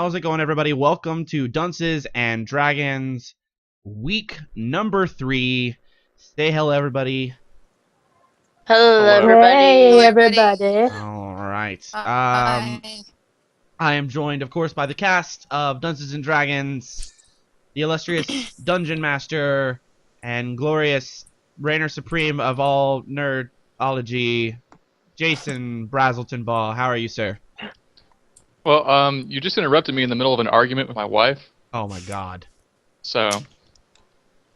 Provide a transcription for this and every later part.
How's it going, everybody? Welcome to Dunces and Dragons, week number 3. Say hello, everybody. Hello, Hey, everybody. everybody. All right. Hi. I am joined, of course, by the cast of Dunces and Dragons, the illustrious Dungeon Master and glorious Reigner Supreme of all nerdology, Jason Brazelton Ball. How are you, sir? Well, you just interrupted me in the middle of an argument with my wife, Oh my God. so I'm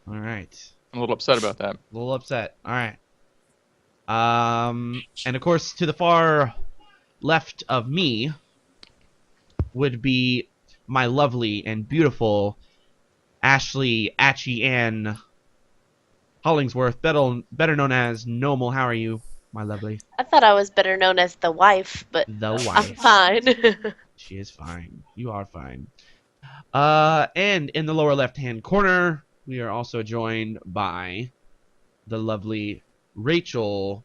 All right. a little upset about that. A little upset. All right. And of course, to the far left of me would be my lovely and beautiful Ashley Ann Hollingsworth, better known as Normal. How are you, my lovely? I thought I was better known as the wife, but The I'm wife. fine. She is fine. You are fine. And in the lower left-hand corner, we are also joined by the lovely Rachel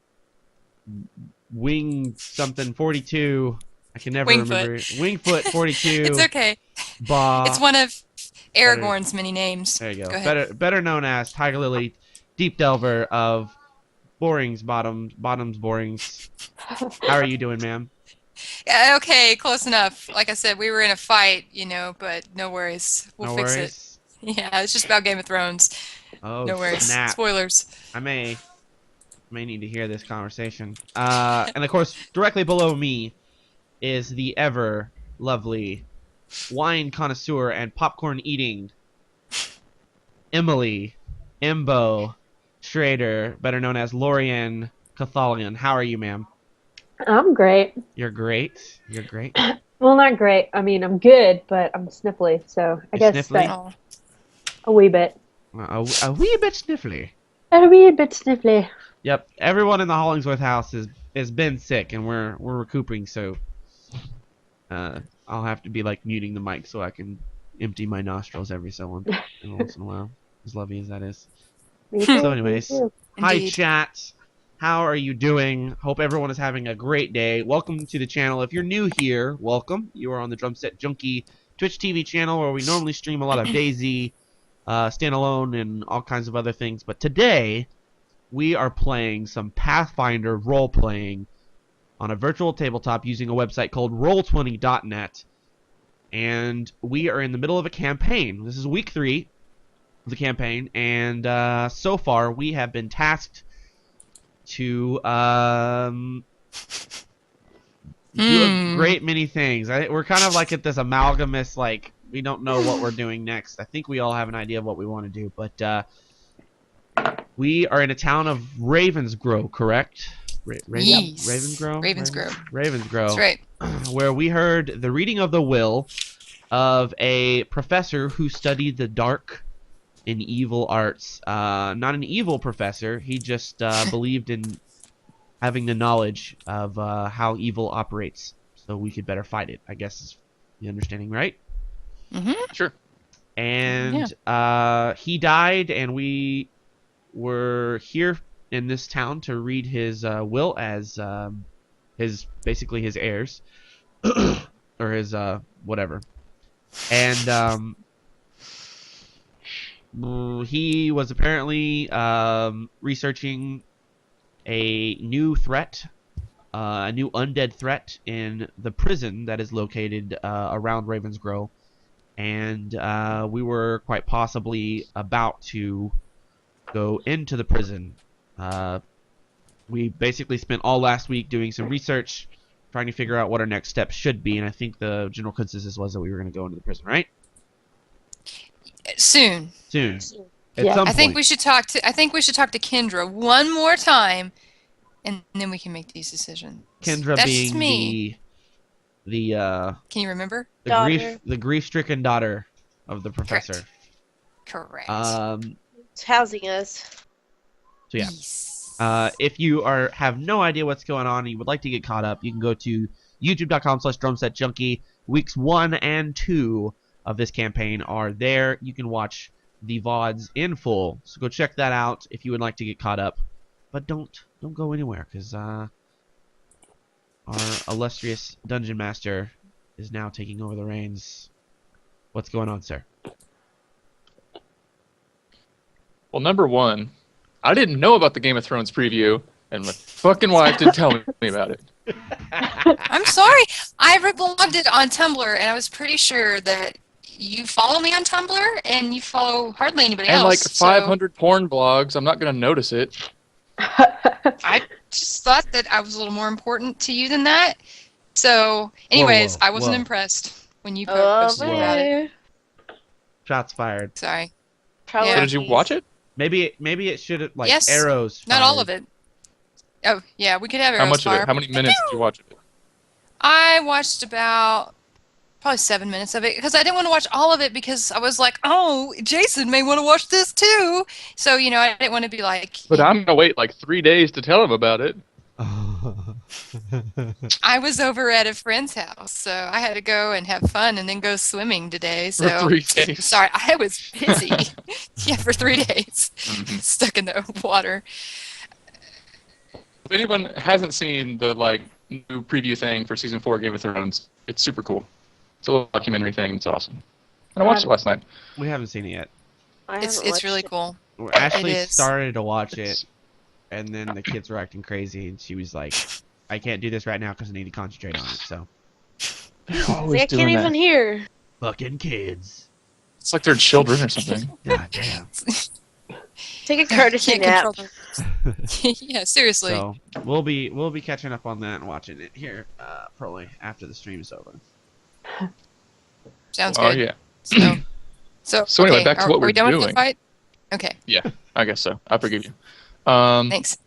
Wing something 42. I can never remember. Wingfoot 42. It's okay. It's one of Aragorn's many names. There you go. Go ahead. Better known as Tiger Lily, Deep Delver of Borings Bottoms Borings. How are you doing, ma'am? Yeah, okay, close enough. Like I said, we were in a fight, but no worries. We'll fix it. Yeah, it's just about Game of Thrones. Oh, no worries. Snap. Spoilers. I may need to hear this conversation. And of course, directly below me is the ever lovely wine connoisseur and popcorn eating Emily Imbo Schrader, better known as Lorian Catholian. How are you, ma'am? I'm great. You're great. You're great. Well, not great. I mean, I'm good, but I'm sniffly, so I You're guess sniffly? a wee bit. A wee bit sniffly. A wee bit sniffly. Yep. Everyone in the Hollingsworth house has been sick, and we're recuperating. So, I'll have to be like muting the mic so I can empty my nostrils every once in a while. As lovely as that is. So, anyways, hi chat. How are you doing? Hope everyone is having a great day. Welcome to the channel. If you're new here, welcome. You are on the drumsetjunky Twitch TV channel where we normally stream a lot of DayZ, standalone, and all kinds of other things. But today, we are playing some Pathfinder role-playing on a virtual tabletop using a website called Roll20.net. And we are in the middle of a campaign. This is week 3 of the campaign. And so far, we have been tasked to do a great many things. We're kind of like at this amalgamous, like, we don't know what we're doing next. I think we all have an idea of what we want to do, but we are in a town of Ravensgrow, correct? Yes. Ravensgrow? Ravensgrow. That's right. Where we heard the reading of the will of a professor who studied the dark and evil arts. Not an evil professor. He just believed in having the knowledge of how evil operates, so we could better fight it, I guess is the understanding, right? Mm-hmm. Sure. And he died, and we were here in this town to read his will as basically his heirs, or his whatever. And he was apparently researching a new threat, a new undead threat in the prison that is located around Ravensgrow, and we were quite possibly about to go into the prison. We basically spent all last week doing some research, trying to figure out what our next steps should be, and I think the general consensus was that we were going to go into the prison, right? Soon. At some I think point. we should talk to Kendra one more time, and then we can make these decisions. Kendra That's being just me. the Can you remember? the grief-stricken daughter of the professor. Correct. It's housing us. So yeah. Yes. If you have no idea what's going on and you would like to get caught up, you can go to youtube.com/drumsetjunky. Weeks 1 and 2 of this campaign are there. You can watch the VODs in full. So go check that out if you would like to get caught up. But don't go anywhere, because our illustrious Dungeon Master is now taking over the reins. What's going on, sir? Well, number one, I didn't know about the Game of Thrones preview, and my fucking wife didn't tell me about it. I'm sorry. I reblogged it on Tumblr, and I was pretty sure that you follow me on Tumblr, and you follow hardly anybody else. And like 500 porn blogs, I'm not going to notice it. I just thought that I was a little more important to you than that. So, anyways, I wasn't impressed when you posted about it. Shots fired. Sorry. Probably. So did you watch it? Maybe it should have like Yes, arrows. Not fired. all of it. Oh, yeah, we could have arrows How much fire. of it? How many minutes did you watch of it? I watched about probably 7 minutes of it because I didn't want to watch all of it because I was like, oh, Jason may want to watch this too. So, you know, I didn't want to be like... But I'm going to wait like 3 days to tell him about it. I was over at a friend's house, so I had to go and have fun and then go swimming today. So For 3 days. Sorry, I was busy. Yeah, for 3 days. Stuck in the water. If anyone hasn't seen the like new preview thing for season 4 of Game of Thrones, it's super cool. It's a little documentary thing. It's awesome. And I watched it last night. We haven't seen it yet. It's really cool. Ashley is. started to watch it, and then the kids were acting crazy, and she was like, "I can't do this right now because I need to concentrate on it." So. I can't even hear. Fucking kids. It's like they're children or something. God damn. Take a courtesy nap. Yeah, seriously. So we'll be catching up on that and watching it here probably after the stream's over. Sounds Oh good. yeah. So anyway, okay, back to what are we we're done doing. with the fight? Okay. Yeah, I guess so. I forgive you. Thanks.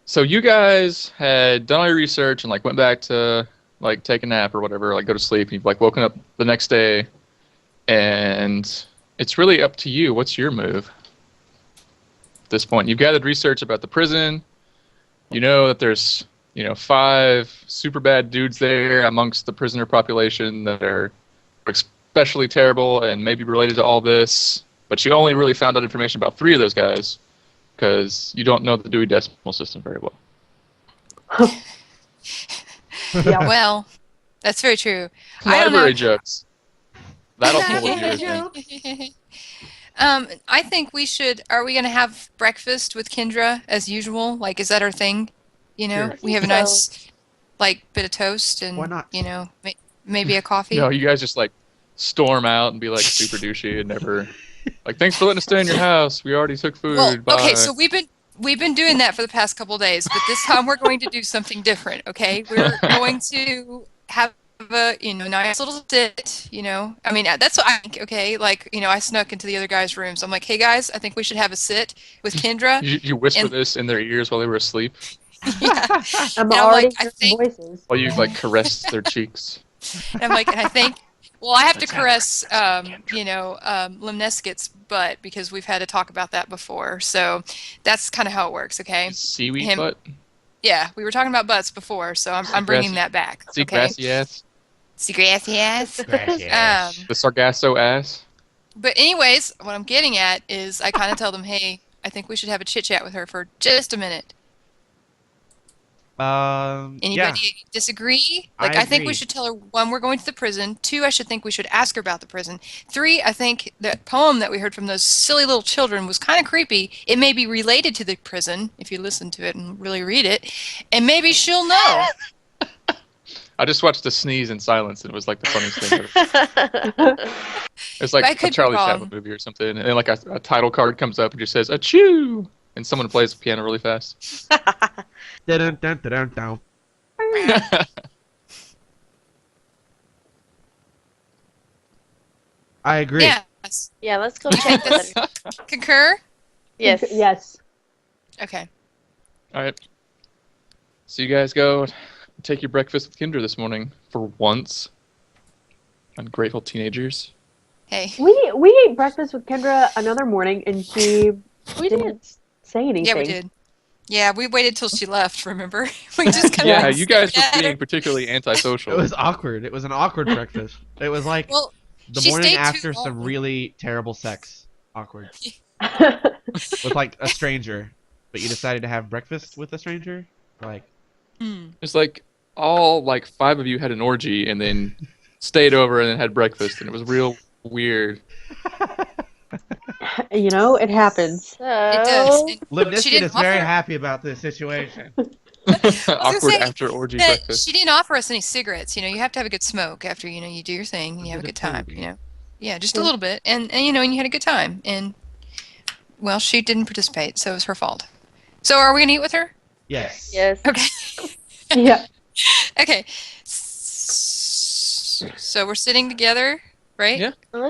So you guys had done all your research and like went back to like take a nap or whatever, like go to sleep. And you've like woken up the next day, and it's really up to you. What's your move? At this point, you've gathered research about the prison. You know that there's 5 super bad dudes there amongst the prisoner population that are especially terrible and maybe related to all this. But you only really found out information about 3 of those guys because you don't know the Dewey Decimal System very well. Yeah. Well, that's very true. I don't Library know. jokes. That'll pull it your thing. I think we should. Are we going to have breakfast with Kendra as usual? Like, is that our thing? You know, Sure. we have a nice, like, bit of toast and Why not? Maybe a coffee. No, you guys just like storm out and be like super douchey and never like, thanks for letting us stay in your house. We already took food. Well, Bye. okay, so we've been doing that for the past couple of days, but this time we're going to do something different. Okay, we're going to have a nice little sit. I mean that's what I think. Okay, like I snuck into the other guys' rooms. I'm like, hey guys, I think we should have a sit with Kendra. You whisper this in their ears while they were asleep. Yeah. I'm And already I hearing think. voices. While you like caressed their cheeks. And I'm like, and I think. Well, I have to caress, Limneskit's butt because we've had to talk about that before. So that's kind of how it works, okay? Seaweed butt? Yeah, we were talking about butts before, so I'm bringing that back. Sea Okay? grassy ass? Sea grassy ass. Gracias. The Sargasso ass? But anyways, what I'm getting at is I kind of tell them, hey, I think we should have a chit-chat with her for just a minute. Anybody Yeah. disagree? I Like, I think we agree. should tell her, 1, we're going to the prison. 2, I should think we should ask her about the prison. 3, I think that poem that we heard from those silly little children was kind of creepy. It may be related to the prison, if you listen to it and really read it, and maybe she'll know. I just watched the sneeze in silence and it was like the funniest thing ever. It's like I a could be Charlie wrong. Chaplin movie or something. And then like a title card comes up and just says, achoo! And someone plays the piano really fast. Dun, dun, dun, dun, dun. I agree. Yes. Yeah, let's go check this. Concur? Yes. Yes. Okay. Alright. So you guys go take your breakfast with Kendra this morning for once. Ungrateful teenagers. Hey. We ate breakfast with Kendra another morning, and she We didn't did. say anything. Yeah, we did. Yeah, we waited till she left, remember? We just kind Yeah, of you guys were stared at her. being particularly antisocial. It was awkward. It was an awkward breakfast. It was like Well, the she morning stayed too after some long. really terrible sex. Awkward. With like a stranger. But you decided to have breakfast with a stranger? Like, It's like all like 5 of you had an orgy and then stayed over and then had breakfast and it was real weird. You know, it happens. So, It does. And she Limniscus didn't is very offer- happy about this situation. Awkward say after orgy that breakfast. she didn't offer us any cigarettes. You have to have a good smoke after you do your thing and you have a bit good of time. food. Yeah, just a little bit, and and you had a good time. And well, she didn't participate, so it was her fault. So are we gonna eat with her? Yes. yes. Okay. Yeah. Okay. So we're sitting together, right? Yeah. Oh,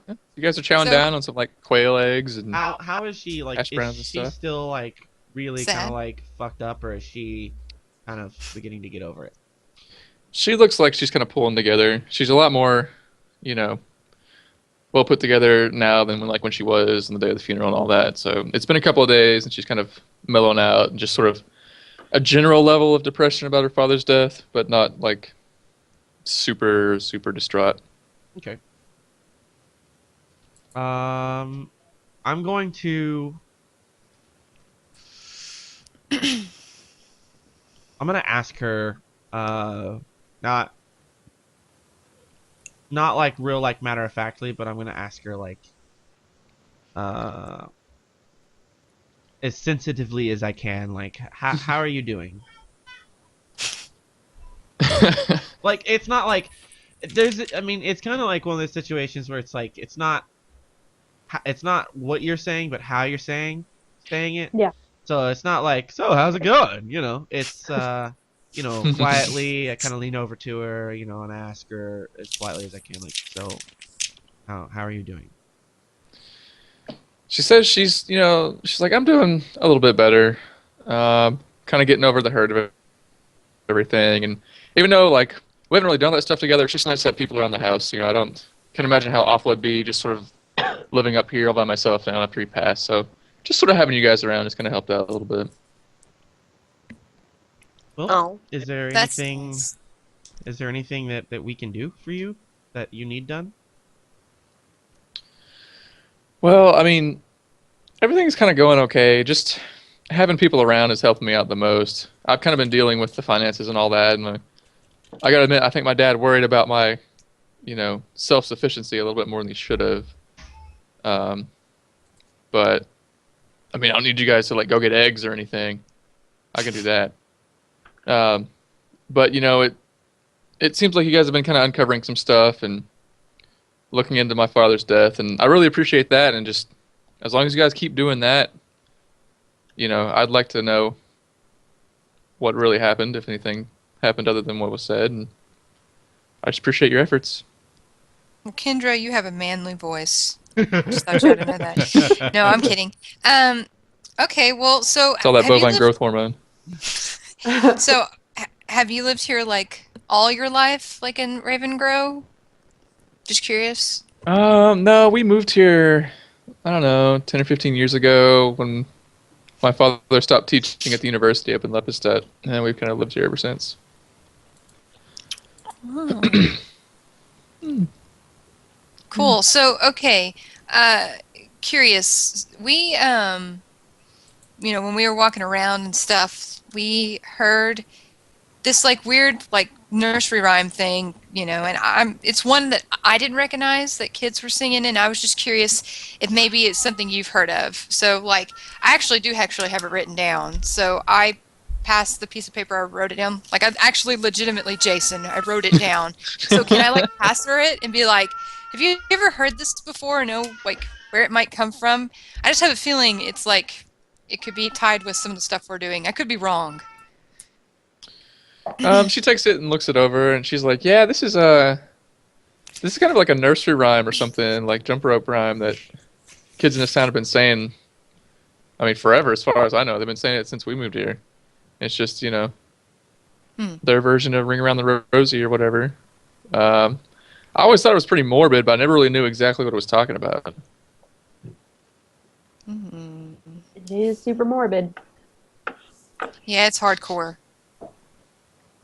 yeah. You guys are chowing So- down on some like quail eggs and How is she like? Hash browns Is and she stuff. still like really Sad. kind of like fucked up, or is she kind of beginning to get over it? she looks like she's kind of pulling together. She's a lot more, well put together now than when she was on the day of the funeral and all that. So it's been a couple of days and she's kind of mellowing out and just sort of a general level of depression about her father's death, but not like super, super distraught. Okay. I'm going to. I'm gonna ask her, not like real like matter of factly, but I'm gonna ask her like, as sensitively as I can, like, how are you doing? Like, it's not like I mean, it's kind of like one of those situations where it's like it's not what you're saying, but how you're saying it. Yeah. So it's not like, so how's it going? It's quietly I kind of lean over to her, and ask her as politely as I can, like, so how are you doing? She says she's like, I'm doing a little bit better. Kind of getting over the hurt of everything. And even though, like, we haven't really done that stuff together, it's just nice to have people around the house. I can't imagine how awful it'd be just sort of living up here all by myself now after he passed. So just sort of having you guys around has kind of helped out a little bit. Well, Oh. is there That's anything that we can do for you that you need done? Well, I mean, everything's kind of going okay. Just having people around is helping me out the most. I've kind of been dealing with the finances and all that, and I gotta admit, I think my dad worried about my, self-sufficiency a little bit more than he should have. But I mean, I don't need you guys to like go get eggs or anything. I can do that. But it seems like you guys have been kind of uncovering some stuff and looking into my father's death, and I really appreciate that. And just as long as you guys keep doing that, I'd like to know what really happened, if anything happened other than what was said, and I just appreciate your efforts. Well, Kendra, you have a manly voice. Just thought you ought to know that. No, I'm kidding. Okay, well, so It's all that have you bovine lived- growth hormone. So, have you lived here like all your life, like in Raven Grove? Just curious. No, we moved here, I don't know, 10 or 15 years ago when my father stopped teaching at the university up in Lepidstadt, and we've kind of lived here ever since. Oh. Cool. So, okay. Curious. We, when we were walking around and stuff, we heard this like weird like nursery rhyme thing, and it's one that I didn't recognize that kids were singing, and I was just curious if maybe it's something you've heard of. So like I actually have it written down. So I passed the piece of paper, I wrote it down. Like I actually legitimately, Jason, I wrote it down. So can I like pass her it and be like, have you ever heard this before or know like where it might come from? I just have a feeling it's like it could be tied with some of the stuff we're doing. I could be wrong. She takes it and looks it over, and she's like, "Yeah, this is kind of like a nursery rhyme or something, like jump rope rhyme that kids in this town have been saying. I mean, forever, as far as I know, they've been saying it since we moved here. It's just their version of Ring Around the Rosie or whatever. I always thought it was pretty morbid, but I never really knew exactly what it was talking about. Mm-hmm. It is super morbid. Yeah, it's hardcore.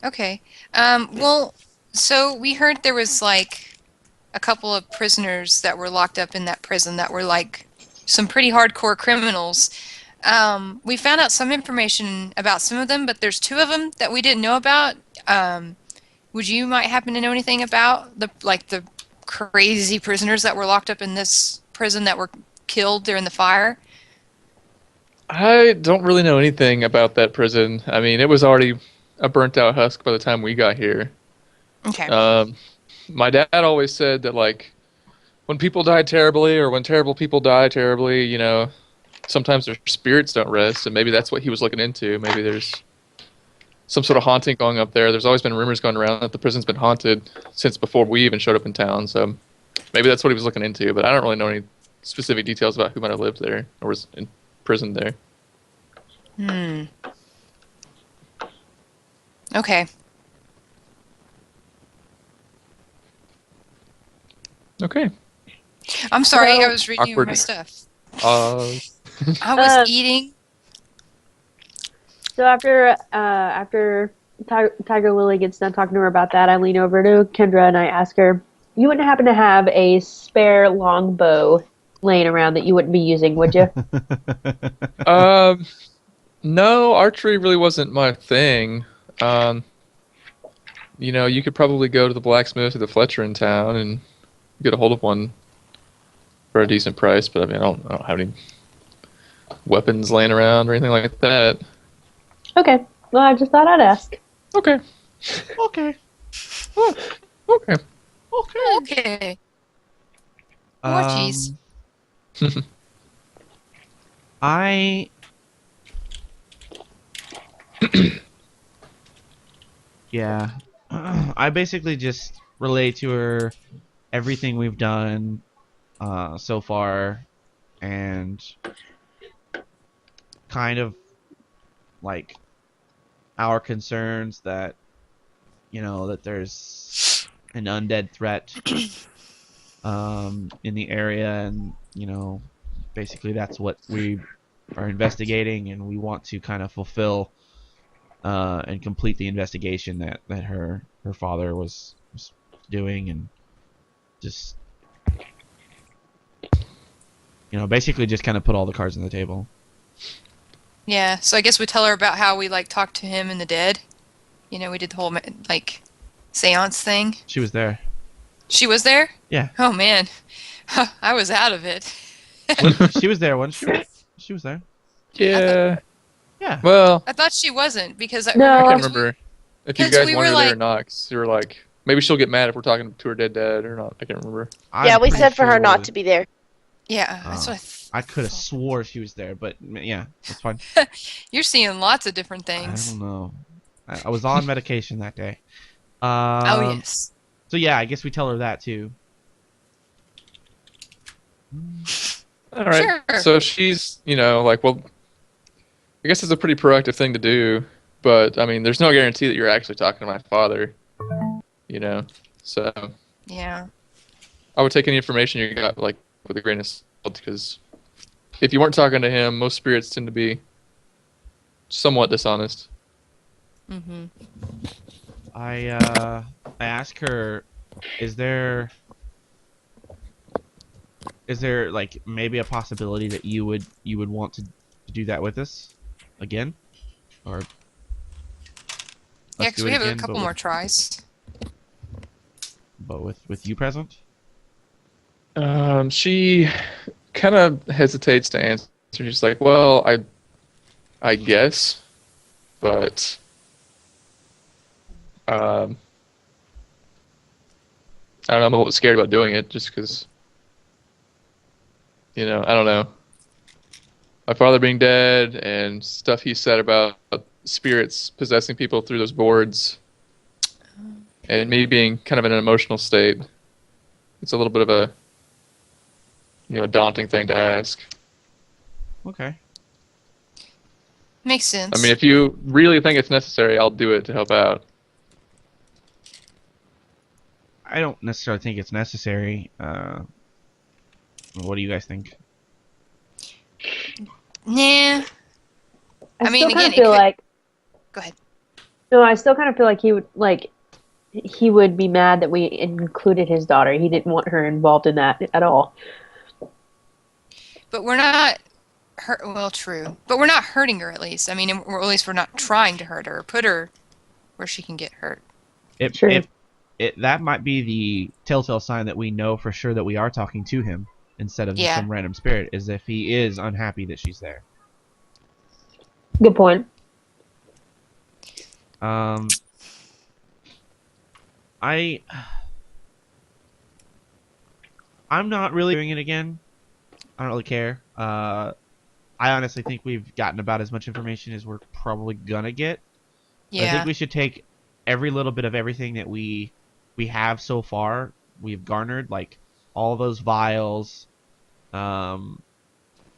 Okay. Well, so we heard there was like a couple of prisoners that were locked up in that prison that were like some pretty hardcore criminals. We found out some information about some of them, but there's two of them that we didn't know about. Would you might happen to know anything about the crazy prisoners that were locked up in this prison that were killed during the fire? I don't really know anything about that prison. I mean, it was already a burnt out husk by the time we got here. Okay. My dad always said that, like, when people die terribly or when terrible people die terribly, you know, sometimes their spirits don't rest, and maybe that's what he was looking into. Maybe there's some sort of haunting going up there. There's always been rumors going around that the prison's been haunted since before we even showed up in town, so maybe that's what he was looking into, but I don't really know any specific details about who might have lived there or was in prison there. Okay. Okay. I'm sorry, So- I was reading Awkward. my stuff. Uh, I was eating. So after Tiger Lily gets done talking to her about that, I lean over to Kendra and I ask her, "You wouldn't happen to have a spare longbow laying around that you wouldn't be using, would you?" no, archery really wasn't my thing. You know, you could probably go to the blacksmith or the Fletcher in town and get a hold of one for a decent price, but I mean, I don't have any weapons laying around or anything like that. Okay. Well, I just thought I'd ask. Okay. Okay. Oh, okay. Okay. More cheese. I yeah. I basically just relay to her everything we've done so far, and kind of like our concerns that, you know, that there's an undead threat in the area, and, you know, basically that's what we are investigating, and we want to kind of fulfill and complete the investigation that her father was doing, and just, you know, basically just kind of put all the cards on the table. Yeah, so I guess we tell her about how we, like, talked to him and the dead. You know, we did the whole, like, seance thing. She was there. She was there? Yeah. Oh, man. I was out of it. She was there, wasn't she? She was there. Yeah. Yeah. Well, I thought she wasn't, because No. I I can't remember if you because guys we wanted were her there or like- not. 'Cause you were like, maybe she'll get mad if we're talking to her dead dad or not. I can't remember. Yeah, I'm we pretty said for her sure not to be there. Yeah, that's Oh. what I could have swore she was there, but yeah, that's fine. You're seeing lots of different I things. don't know. I was on medication that day. Oh, yes. So yeah, I guess we tell her that too. All right. Sure. So she's, you know, like, well, I guess it's a pretty proactive thing to do, but I mean, there's no guarantee that you're actually talking to my father, you know. So Yeah. I would take any information you got, like, with a grain of salt, because if you weren't talking to him, most spirits tend to be somewhat dishonest. Mm-hmm. I ask her, is there like maybe a possibility that you would want to do that with us again, or Yeah, let's because do we it have a again, couple but more with, tries. but with you present? She kind of hesitates to answer. She's like, well, I guess, but I don't know, I'm a little scared about doing it just because, you know, I don't know. My father being dead and stuff he said about spirits possessing people through those boards, and me being kind of in an emotional state. It's a little bit of a, you know, daunting thing to ask. Okay. Makes sense. I mean, if you really think it's necessary, I'll do it to help out. I don't necessarily think it's necessary. What do you guys think? Nah. I mean, still kind again, of feel it could- like. Go ahead. No, I still kind of feel like he would be mad that we included his daughter. He didn't want her involved in that at all. But we're not well, true. But we're not hurting her, at least. I mean, or at least we're not trying to hurt her or put her where she can get hurt. It Sure. that might be the telltale sign that we know for sure that we are talking to him instead of just some random spirit, is if he is unhappy that she's there. Good point. I'm not really doing it again. I don't really care. I honestly think we've gotten about as much information as we're probably gonna get. Yeah. I think we should take every little bit of everything that we have so far. We've garnered, like all those vials. I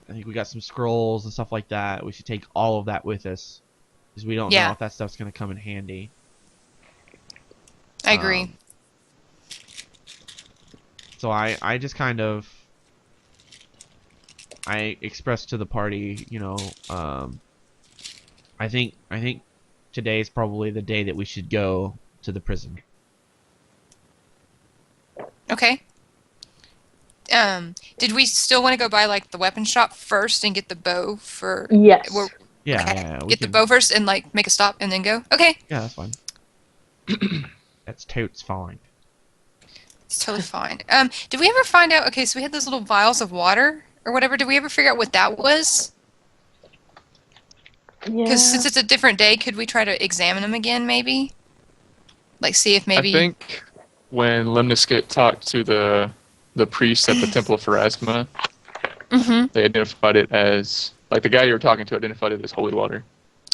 think we got some scrolls and stuff like that. We should take all of that with us, because we don't know if that stuff's gonna come in handy. I agree. So I just kind of expressed to the party, you know, I think today is probably the day that we should go to the prison. Okay. Did we still want to go by like the weapon shop first and get the bow for? Yes. Yeah, Get the bow first and like make a stop and then go. Okay. Yeah, that's fine. That's totes fine. It's totally fine. Did we ever find out? Okay, so we had those little vials of water or whatever. Did we ever figure out what that was? Yeah. Because since it's a different day, could we try to examine them again, maybe? Like, see if maybe. I think when Lemniscate talked to the priest at the Temple of Pharasma, they identified it as, like, the guy you were talking to identified it as holy water.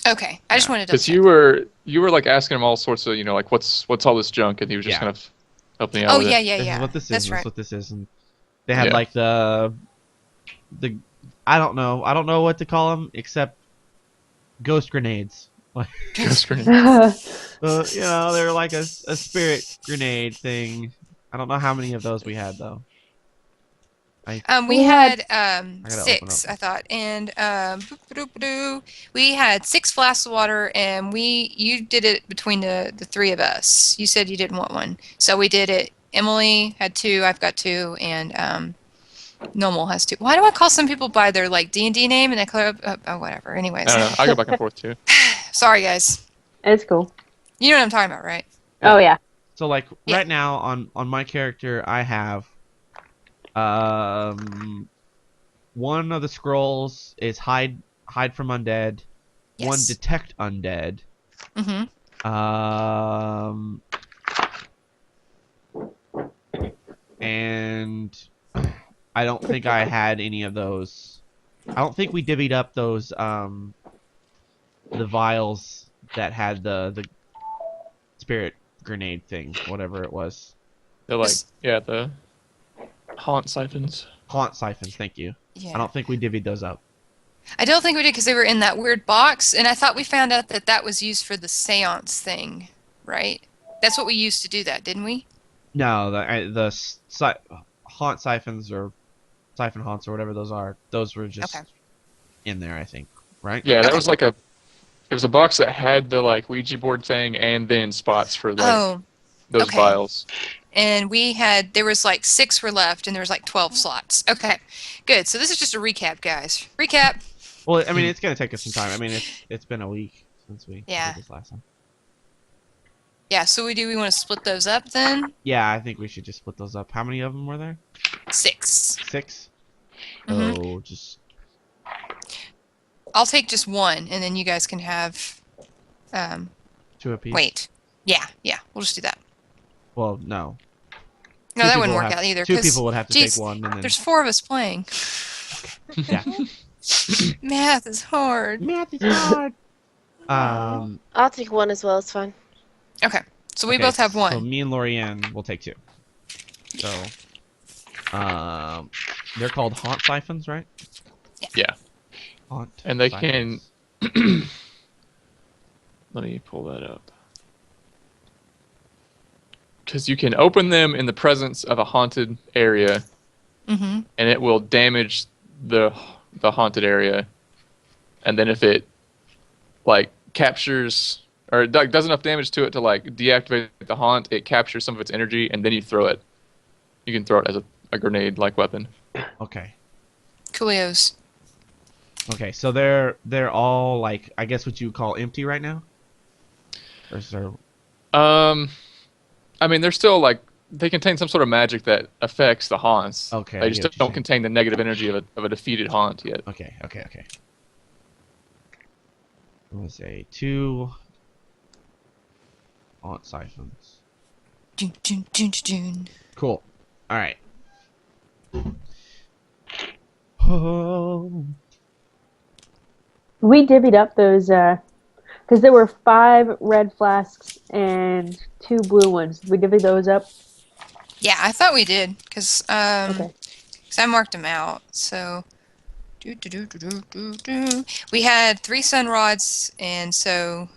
Okay, I just wanted to. Because you were like asking him all sorts of, you know, like what's all this junk, and he was just kind of helping you out. Oh with yeah, it. yeah, This yeah. is what this is. That's This right. is what this is, and they had like the I don't know what to call them except ghost grenades. Like Ghost grenade. you know, they're like a spirit grenade thing. I don't know how many of those we had though. We had open 6, up. I thought, and we had 6 flasks of water, and you did it between the 3 of us. You said you didn't want one, so we did it. Emily had 2, I've got 2, and Normal has 2. Why do I call some people by their like D&D name and I call oh whatever. Anyways, I don't know. I go back and forth too. sorry guys. It's cool. You know what I'm talking about, right? Oh yeah. So like right now on my character, I have one of the scrolls is hide from undead, one detect undead. And I don't think I had any of those. I don't think we divvied up those the vials that had the spirit grenade thing, whatever it was. They're like the haunt siphons. Haunt siphons, thank you. Yeah. I don't think we divvied those up. I don't think we did because they were in that weird box, and I thought we found out that that was used for the seance thing, right? That's what we used to do that, didn't we? No, haunt siphons or siphon haunts or whatever those are, those were just in there, I think, right? Yeah, that was like it was a box that had the like Ouija board thing and then spots for like those vials. And there was like 6 were left, and there was like 12 slots. Okay, good. So this is just a recap, guys. Recap. Well, I mean, it's gonna take us some time. I mean, it's been a week since we did this last time. Yeah. So we want to split those up then? Yeah, I think we should just split those up. How many of them were there? 6. 6. Oh, just. I'll take just 1, and then you guys can have. 2 apiece. Wait. Yeah. We'll just do that. Well, no. No, that wouldn't work out either. 2 people would have to take 1, and then. There's 4 of us playing. Yeah. Math is hard. Math is hard. I'll take 1 as well. It's fine. Okay. So we both have 1. So me and Lorianne will take 2. So, they're called haunt siphons, right? Yeah. Haunt. And they siphons. can. Let me pull that up. Because you can open them in the presence of a haunted area, and it will damage the haunted area. And then if it like captures or does enough damage to it to like deactivate the haunt, it captures some of its energy, and then you throw it. You can throw it as a grenade-like weapon. Okay. Coolios. Okay, so they're all like, I guess what you would call empty right now. Or is there... I mean, they're still like they contain some sort of magic that affects the haunts. Okay. They just don't contain the negative energy of a defeated haunt yet. Okay. Let's say 2 haunt siphons. Cool. All right. Oh. We divvied up those because there were 5 red flasks and 2 blue ones. We divvied those up. Yeah, I thought we did because Okay. I marked them out. So we had 3 sun rods, and so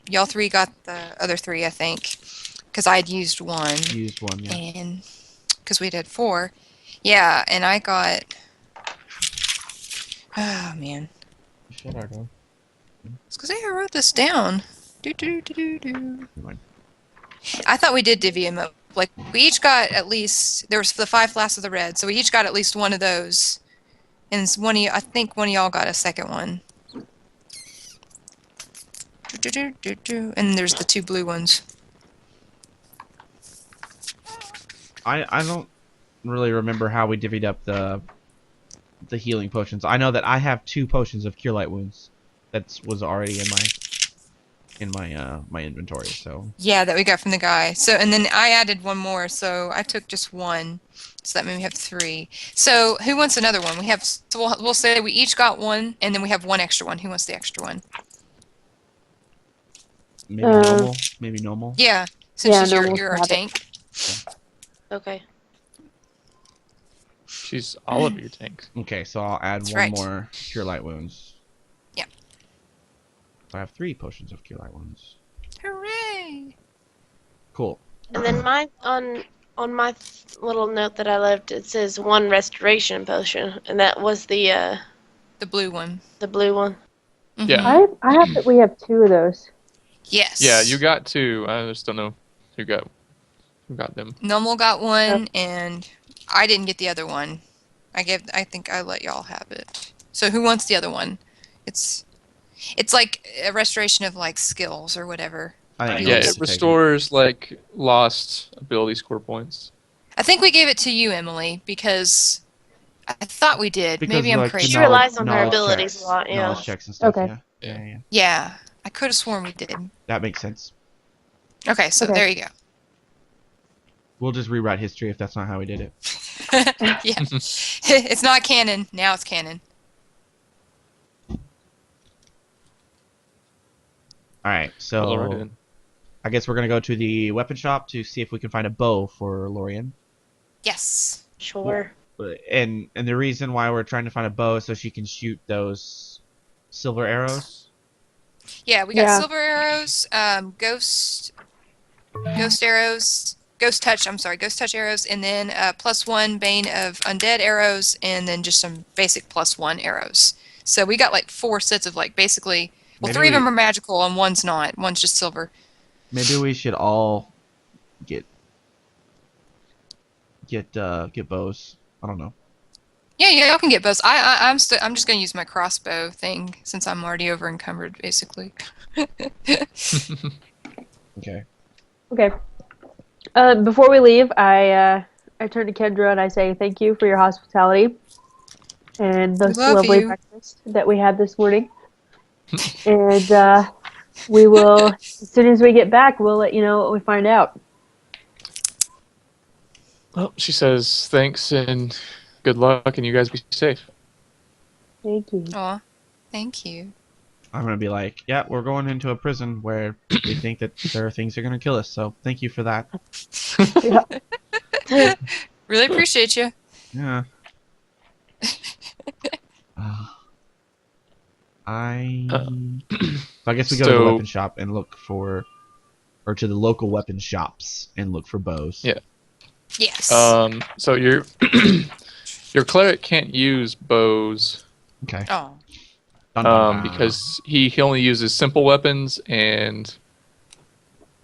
y'all 3 got the other 3, I think, because I had used 1. Used 1, yeah. And because we had 4, yeah, and I got. Oh man. Shut our door. It's because I wrote this down. I thought we did divvy them up. Like, we each got at least, there was the 5 flasks of the red, so we each got at least 1 of those. And I think one of y'all got a second one. And there's the 2 blue ones. I don't really remember how we divvied up the healing potions. I know that I have 2 potions of cure light wounds. That was already in my inventory. So yeah, that we got from the guy. So, and then I added 1 more, so I took just 1. So that means we have 3. So who wants another one? We'll say we each got 1, and then we have 1 extra one. Who wants the extra one? maybe normal. Maybe normal. Yeah, since normal you're our tank. Okay. She's all of your tank. Okay, so I'll add That's 1 right. more cure light wounds. Yeah. So I have 3 potions of cure light wounds. Hooray! Cool. And then on my little note that I left, it says 1 restoration potion, and that was the blue one. the blue one. Mhm. Yeah. I have that we have 2 of those. Yes. Yeah, you got 2. I just don't know who got them. Nomal got 1, and I didn't get the other one. I think I let y'all have it. So who wants the other one? It's like a restoration of like skills or whatever. I think Yeah, Elise it will take restores like lost ability score points. I think we gave it to you, Emily, because I thought we did. Because Maybe I'm like, crazy. She relies on her knowledge abilities checks, a lot, yeah. Knowledge checks and stuff. Okay. Yeah. Yeah, I could have sworn we did. That makes sense. Okay, so Okay. there you go. We'll just rewrite history if that's not how we did it. Yeah, it's not canon. Now it's canon. All right, so Roll right in. I guess we're gonna go to the weapon shop to see if we can find a bow for Lorian. Yes. Sure. And the reason why we're trying to find a bow is so she can shoot those silver arrows. Yeah, we got Yeah. silver arrows, ghost arrows, ghost touch arrows, and then +1 bane of undead arrows, and then just some basic +1 arrows. So we got like 4 sets of like basically. Well, Maybe 3 of them are magical and 1's not. 1's just silver. Maybe we should all get bows. I don't know. Yeah, y'all can get bows. I'm just gonna use my crossbow thing since I'm already over encumbered basically. Okay. Okay. Before we leave, I turn to Kendra and I say thank you for your hospitality and the love lovely you. breakfast that we had this morning. And we will, as soon as we get back, we'll let you know what we find out. Well, she says thanks and good luck, and you guys be safe. Thank you. Aw, thank you. I'm gonna be like, yeah, we're going into a prison where we think that there are things that are gonna kill us. So thank you for that. Yeah. Really appreciate you. Yeah. So I guess we go to the weapon shop and look for, or to the local weapon shops and look for bows. Yeah. Yes. So your cleric can't use bows. Okay. Oh. Because he only uses simple weapons and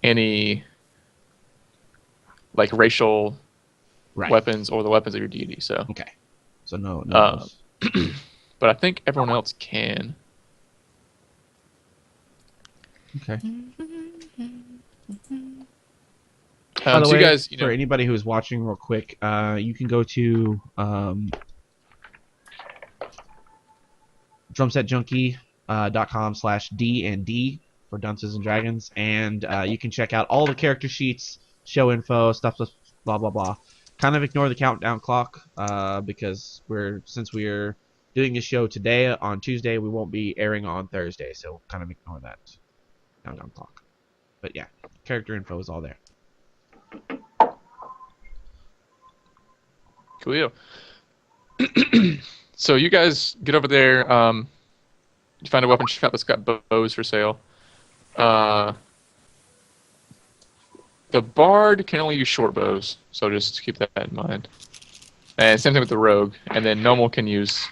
any like racial weapons or the weapons of your deity. So okay. So no bows. But I think everyone else can. Okay. By the so way, you guys, for anybody who's watching, real quick, you can go to drumsetjunky.com/D&D for Dunces and Dragons, and you can check out all the character sheets, show info, stuff, blah blah blah. Kind of ignore the countdown clock because since we're doing the show today on Tuesday, we won't be airing on Thursday, so kind of ignore that countdown clock. But yeah, character info is all there. Cool. So you guys get over there. You find a weapon shop that's got bows for sale. The bard can only use short bows, so just keep that in mind. And same thing with the rogue. And then normal can use.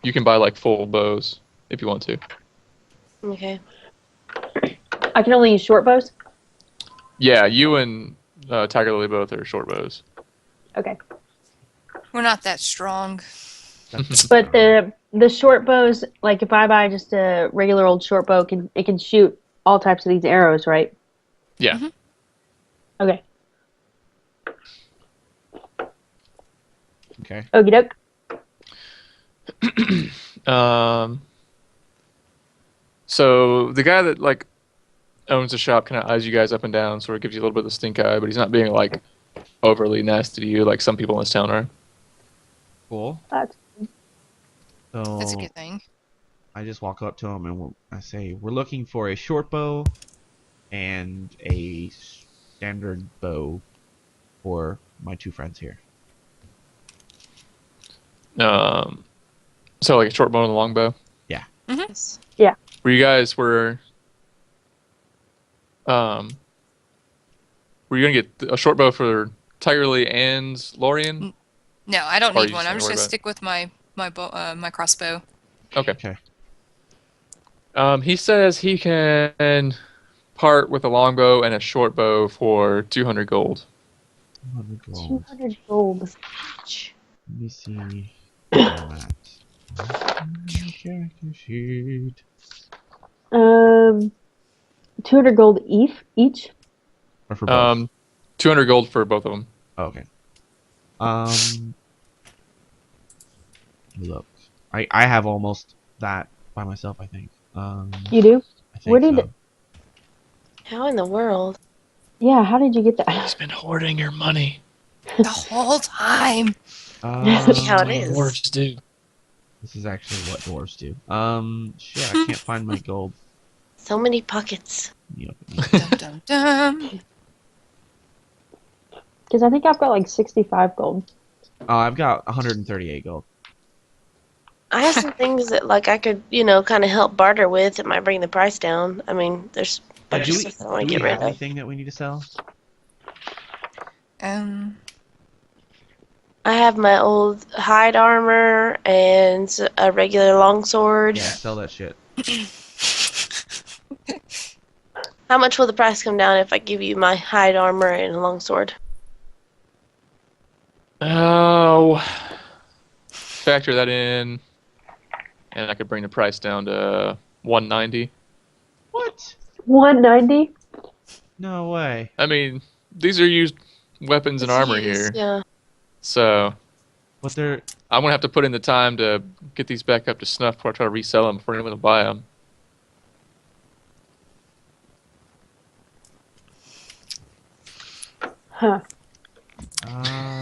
You can buy like full bows if you want to. Okay. I can only use short bows? Yeah, you and Tiger Lily both are short bows. Okay. We're not that strong. But the short bows, like if I buy just a regular old short bow, it can shoot all types of these arrows, right? Yeah. Mm-hmm. Okay. Okay. Okie doke. So the guy that like owns the shop kind of eyes you guys up and down, sort of gives you a little bit of the stink eye, but he's not being like overly nasty to you like some people in this town are. Cool. That's So That's a good thing. I just walk up to him and I say, "We're looking for a short bow and a standard bow for my two friends here." So like a short bow and a long bow. Yes. Where you guys were you gonna get a short bow for Tiger Lily and Lorian? No, I don't Or need you one. just I'm don't just worry gonna about it? stick with my crossbow. Okay. Okay. He says he can part with a longbow and a short bow for 200 gold. 200 gold. 200 gold. Let me see that. Character sheet. 200 gold each? Or for both? 200 gold for both of them. Oh, okay. Look, I have almost that by myself. I think. You do? I think Where did so. it- How in the world? Yeah, how did you get that? He's been hoarding your money. The whole time. That's how it is. Dwarves do. This is actually what dwarves do. Shit, I can't find my gold. So many pockets. Yep. Dum dum dum. Because I think I've got like 65 gold. I've got 138 gold. I have some things that like I could, kind of help barter with. It might bring the price down. I mean, there's a bunch Do of we, stuff I do want we to get rid have of. anything that we need to sell? I have my old hide armor and a regular longsword. Yeah, sell that shit. How much will the price come down if I give you my hide armor and a longsword? Oh, factor that in, and I could bring the price down to 190. What? 190? No way. I mean, these are used weapons and It's armor used, here, Yeah. so But they're I'm gonna have to put in the time to get these back up to snuff before I try to resell them before anyone will buy them. Huh.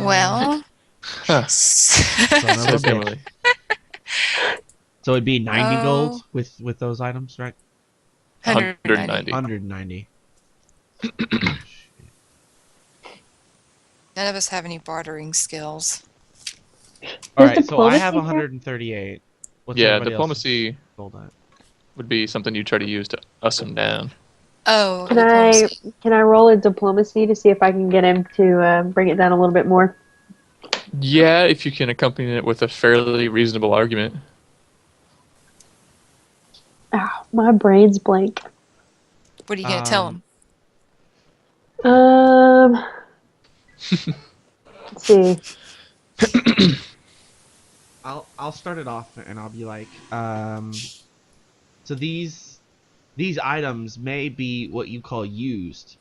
Well. Son of a Says bitch. Emily. So it'd be 90 Oh. gold with those items, right? 190. 190. None of us have any bartering skills. All Does right, so I have diplomacy 138. What's Yeah, everybody else's diplomacy gold at? would be something you try to use to us him down. Oh, Can I roll a diplomacy to see if I can get him to bring it down a little bit more? Yeah, if you can accompany it with a fairly reasonable argument. Ow, my brain's blank. What are you gonna tell him? Let's see. I'll start it off and I'll be like, so these items may be what you call used,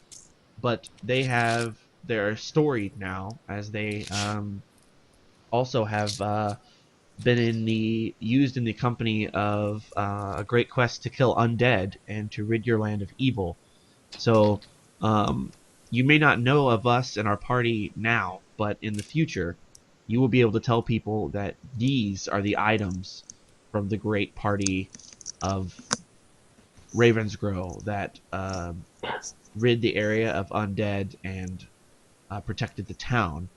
but they have they're storied now, as they also have been used in the company of a great quest to kill undead and to rid your land of evil. So you may not know of us and our party now, but in the future, you will be able to tell people that these are the items from the great party of Ravensgrow that rid the area of undead and protected the town.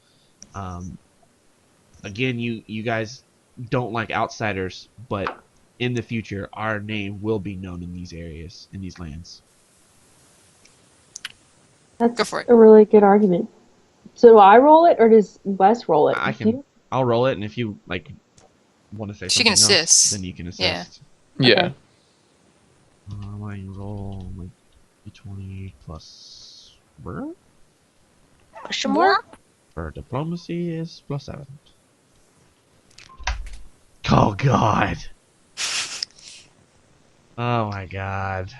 Again, you guys don't like outsiders, but in the future, our name will be known in these areas, in these lands. That's Go for it. a really good argument. So do I roll it, or does Wes roll it? I'll roll it, and if you want to say She something can assist. else, then you can assist. Yeah. Yeah. Okay. I roll like d20 plus Question mark? for diplomacy is +7. Oh god. Oh my god.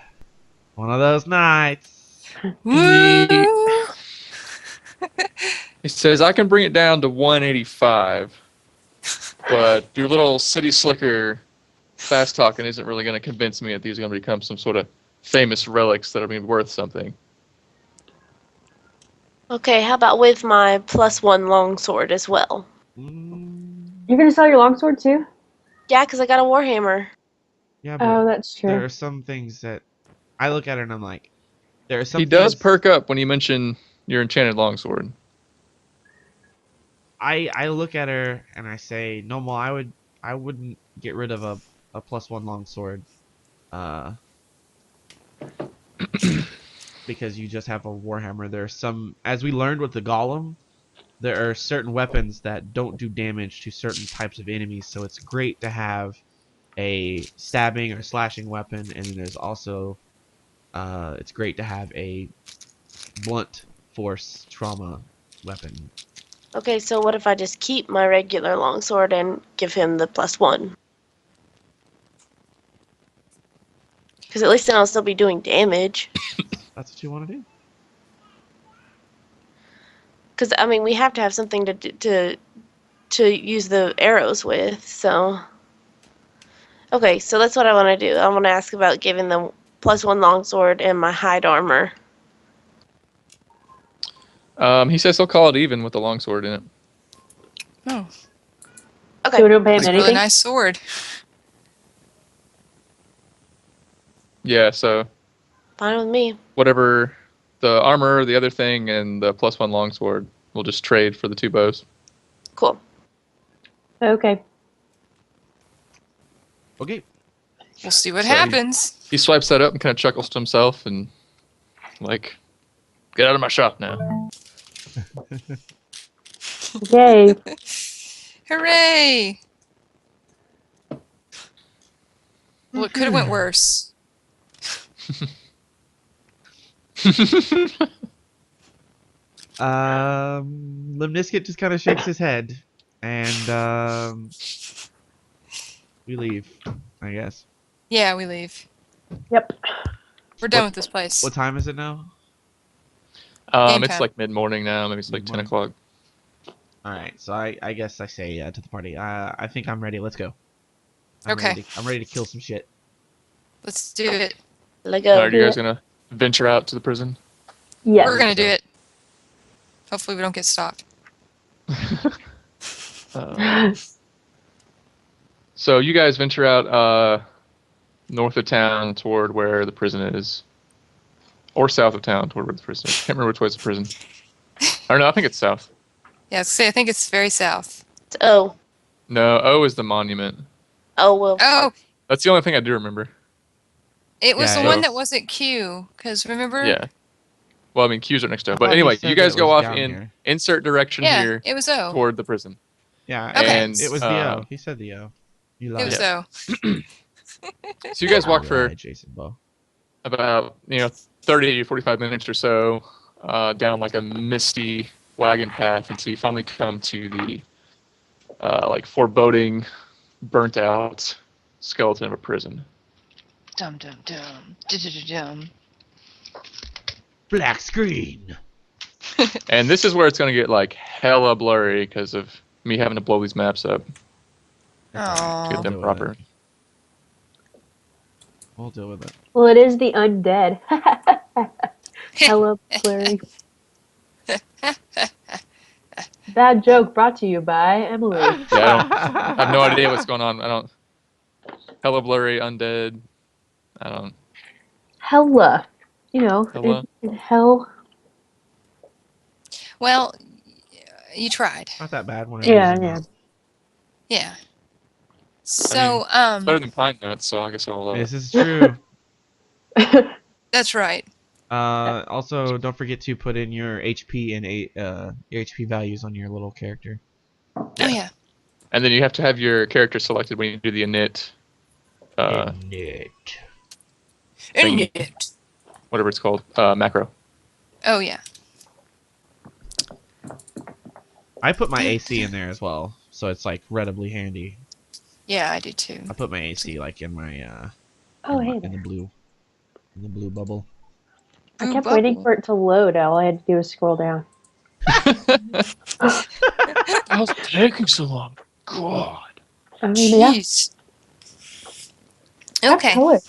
One of those nights. Woo! He says, I can bring it down to 185, but your little city slicker fast talking isn't really going to convince me that these are going to become some sort of famous relics that are going to be worth something. Okay, how about with my +1 longsword as well? You're gonna sell your longsword too? Yeah, because I got a warhammer. Yeah, but Oh, that's true. there are some things that I look at it and I'm like, there are some He does things perk up when you mention your enchanted longsword. I look at her and I say, no, I wouldn't get rid of a +1 longsword, because you just have a warhammer. There are some, as we learned with the golem, there are certain weapons that don't do damage to certain types of enemies. So it's great to have a stabbing or slashing weapon, and then there's also it's great to have a blunt force trauma weapon. Okay, so what if I just keep my regular longsword and give him the +1? Because at least then I'll still be doing damage. That's what you want to do. Because I mean, we have to have something to use the arrows with. So, okay, so that's what I want to do. I want to ask about giving them +1 longsword and my hide armor. He says he'll call it even with the longsword in it. Oh, Okay. So we don't pay him it's a anything? really nice sword. Yeah, so Fine with me. whatever the armor, the other thing, and the +1 longsword, we'll just trade for the 2 bows. Cool. Okay. Okay. We'll see what So happens. He swipes that up and kind of chuckles to himself and, like, get out of my shop now. Yay. Hooray! Well, it could have went worse. Limniskit just kind of shakes his head, and we leave, I guess. Yeah, we leave. Yep. We're done with this place. What time is it now? Game It's time. like mid-morning now. Maybe it's like 10 o'clock. All right, so I guess I say to the party, I think I'm ready. Let's go. Okay. I'm ready to kill some shit. Let's do it. Let go. Are you guys going to venture out to the prison? Yes. We're gonna do it. Hopefully we don't get stopped. So you guys venture out north of town toward where the prison is. Or south of town toward where the prison is. I can't remember which way is the prison. I don't know, I think it's south. Yeah, I think it's very south. It's O. No, O is the monument. Oh, well. Oh, That's the only thing I do remember. it was Yeah, the one so- that wasn't Q. Because remember? Yeah. Well, I mean, Q's are next to it. I But thought he anyway, said you guys it go was off down in here. insert direction Yeah, here it was O. toward the prison. Yeah, Okay. And it was the O. He said the O. You lied. It was Yeah. O. So you guys walk You for lied, Jason Bow. about 30 45 minutes or so down like a misty wagon path until you finally come to the like foreboding, burnt out skeleton of a prison. Dum dum dum. Dum. Black screen. And this is where it's going to get like hella blurry because of me having to blow these maps up to Aww. get them proper. We'll deal with it. Well, it is the undead. Hello, blurry. Bad joke brought to you by Emily. Yeah, I have no idea what's going on. I don't. Hella blurry, undead. I don't. Hella. You know, Hella? in hell. Well, you tried. Not that bad. When Yeah. Yeah. So, It's better than pine nuts, so I guess I'll. This is true. that's right. Also, don't forget to put in your HP and your HP values on your little character. Oh yeah. And then you have to have your character selected when you do the init. Init. Thing. Init. Whatever it's called, macro. Oh yeah. I put my AC in there as well, so it's like incredibly handy. Yeah, I do too. I put my AC like in my in the blue bubble. I kept waiting for it to load. All I had to do was scroll down. How's it taking so long? God. I mean, yeah. Jeez. Okay. Color.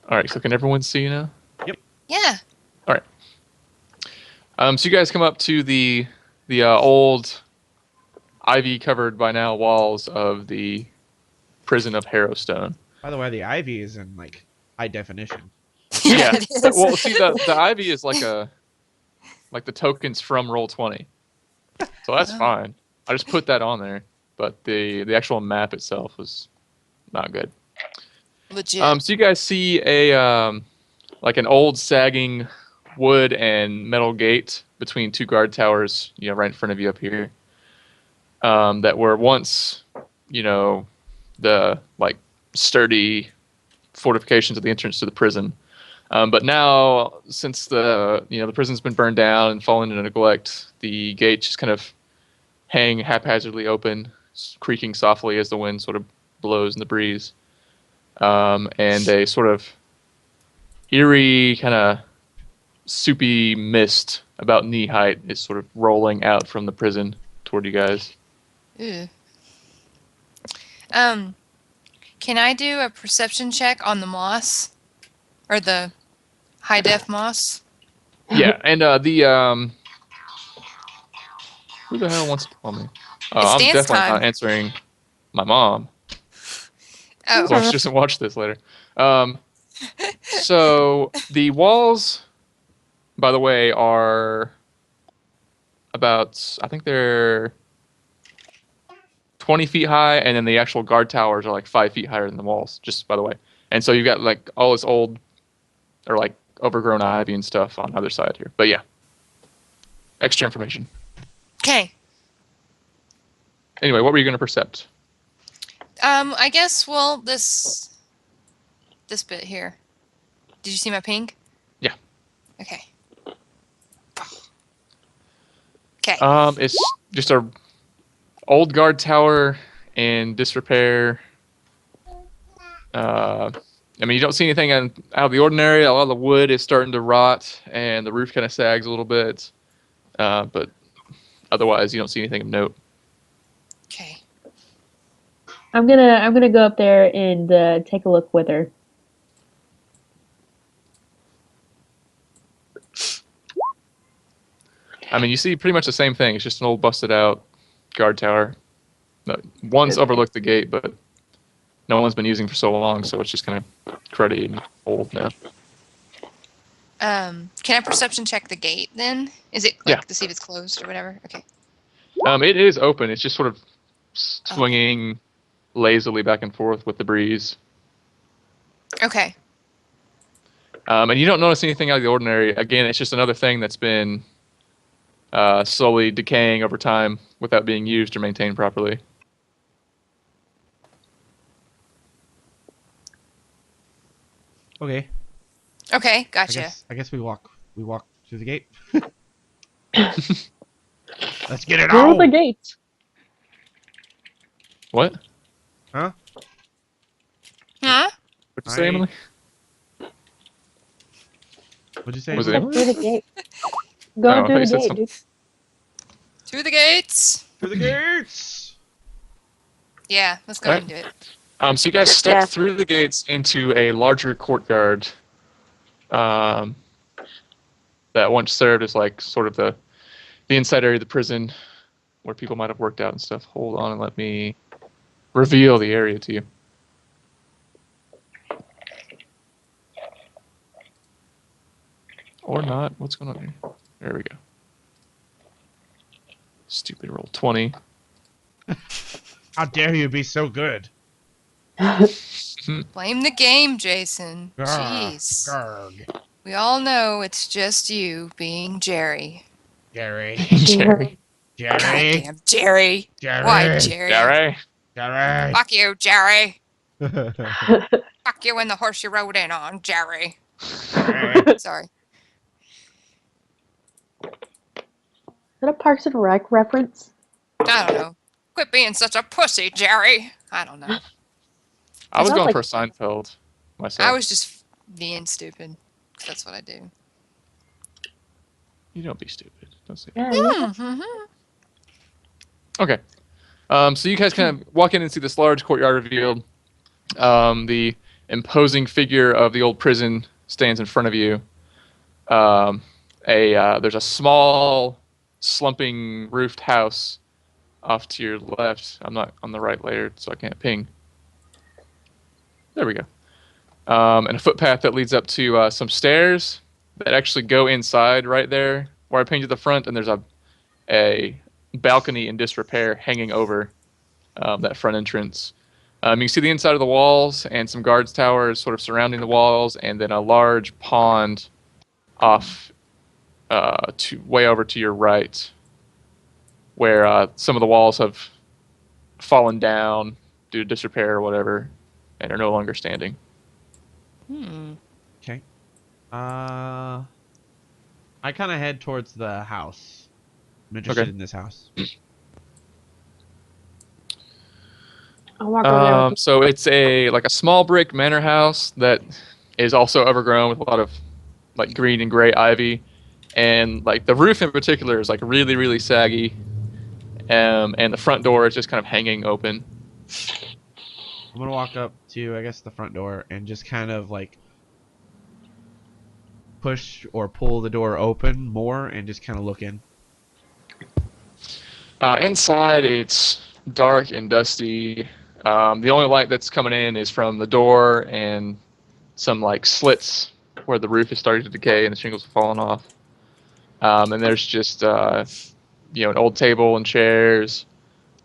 All right, so can everyone see now? Yeah. All right. So you guys come up to the old ivy covered by now walls of the prison of Harrowstone. By the way, the ivy is in like high definition. Yeah. It is. Well, see, the ivy is like the tokens from Roll20, so that's fine. I just put that on there, but the actual map itself was not good. Legit. So you guys see a like an old sagging wood and metal gate between two guard towers, right in front of you up here. That were once, the like sturdy fortifications at the entrance to the prison. But now, since the prison's been burned down and fallen into neglect, the gates just kind of hang haphazardly open, creaking softly as the wind sort of blows in the breeze. And a sort of eerie, kind of soupy mist about knee height is sort of rolling out from the prison toward you guys. Ew. Can I do a perception check on the moss? Or the high def moss? Yeah, and who the hell wants to call me? I'm dance definitely time. not answering my mom. Oh. So she doesn't watch this later. So the walls, by the way, are about, I think they're 20 feet high, and then the actual guard towers are like 5 feet higher than the walls, just by the way. And so you've got like all this old, or like overgrown ivy and stuff on the other side here. But yeah, extra information. Okay. Anyway, what were you going to percept? I guess, well, this bit here. Did you see my ping? Yeah. Okay. Okay. It's just a old guard tower in disrepair. You don't see anything out of the ordinary. A lot of the wood is starting to rot, and the roof kind of sags a little bit. But otherwise, you don't see anything of note. Okay. I'm gonna go up there and take a look with her. You see pretty much the same thing. It's just an old busted out guard tower. Once overlooked the gate, but no one's been using for so long, so it's just kind of cruddy and old now. Can I perception check the gate then? Is it like Yeah. to see if it's closed or whatever? Okay. It is open. It's just sort of swinging lazily back and forth with the breeze. Okay. And you don't notice anything out of the ordinary. Again, it's just another thing that's been slowly decaying over time without being used or maintained properly. Okay. Okay, gotcha. I guess we walk through the gate. Let's get it Through on. the gate. What? Huh? Huh? What'd you say, Emily? What'd you say? Was it Emily? Through the gate. Going through you the said gate, something. dude. To the gates. To the gates. Yeah, let's go Right. and do it. So you guys step Yeah. through the gates into a larger courtyard. That once served as like sort of the inside area of the prison, where people might have worked out and stuff. Hold on and let me reveal the area to you. Or not. What's going on here? There we go. Stupid roll 20. How dare you be so good? Blame the game, Jason. Grr, Jeez. grr. We all know it's just you being Jerry. Jerry. Jerry. Jerry. Goddamn Jerry. Jerry. Why, Jerry? Jerry. Jerry. Fuck you, Jerry. Fuck you and the horse you rode in on, Jerry. Sorry. Is that a Parks and Rec reference? I don't know. Quit being such a pussy, Jerry. I don't know. I was Sounds going like- for Seinfeld myself. I was just being stupid. 'Cause that's what I do. You don't be stupid. Don't say. Yeah, yeah. Mhm. Okay. So you guys kind of walk in and see this large courtyard revealed. The imposing figure of the old prison stands in front of you. There's a small, slumping roofed house off to your left. I'm not on the right layer, so I can't ping. There we go. And a footpath that leads up to some stairs that actually go inside right there where I painted the front, and there's a balcony in disrepair hanging over that front entrance. You can see the inside of the walls and some guards towers sort of surrounding the walls, and then a large pond off way over to your right, where some of the walls have fallen down due to disrepair or whatever, and are no longer standing. Okay. I kind of head towards the house. I'm interested Okay. in this house. I'll walk over there. with So it's a small brick manor house that is also overgrown with a lot of like green and gray ivy, and like the roof in particular is like really really saggy, and the front door is just kind of hanging open. I'm gonna walk up to, I guess, the front door and just kind of like push or pull the door open more and just kind of look in. Inside it's dark and dusty. The only light that's coming in is from the door and some like slits where the roof is starting to decay and the shingles have fallen off. And there's just an old table and chairs.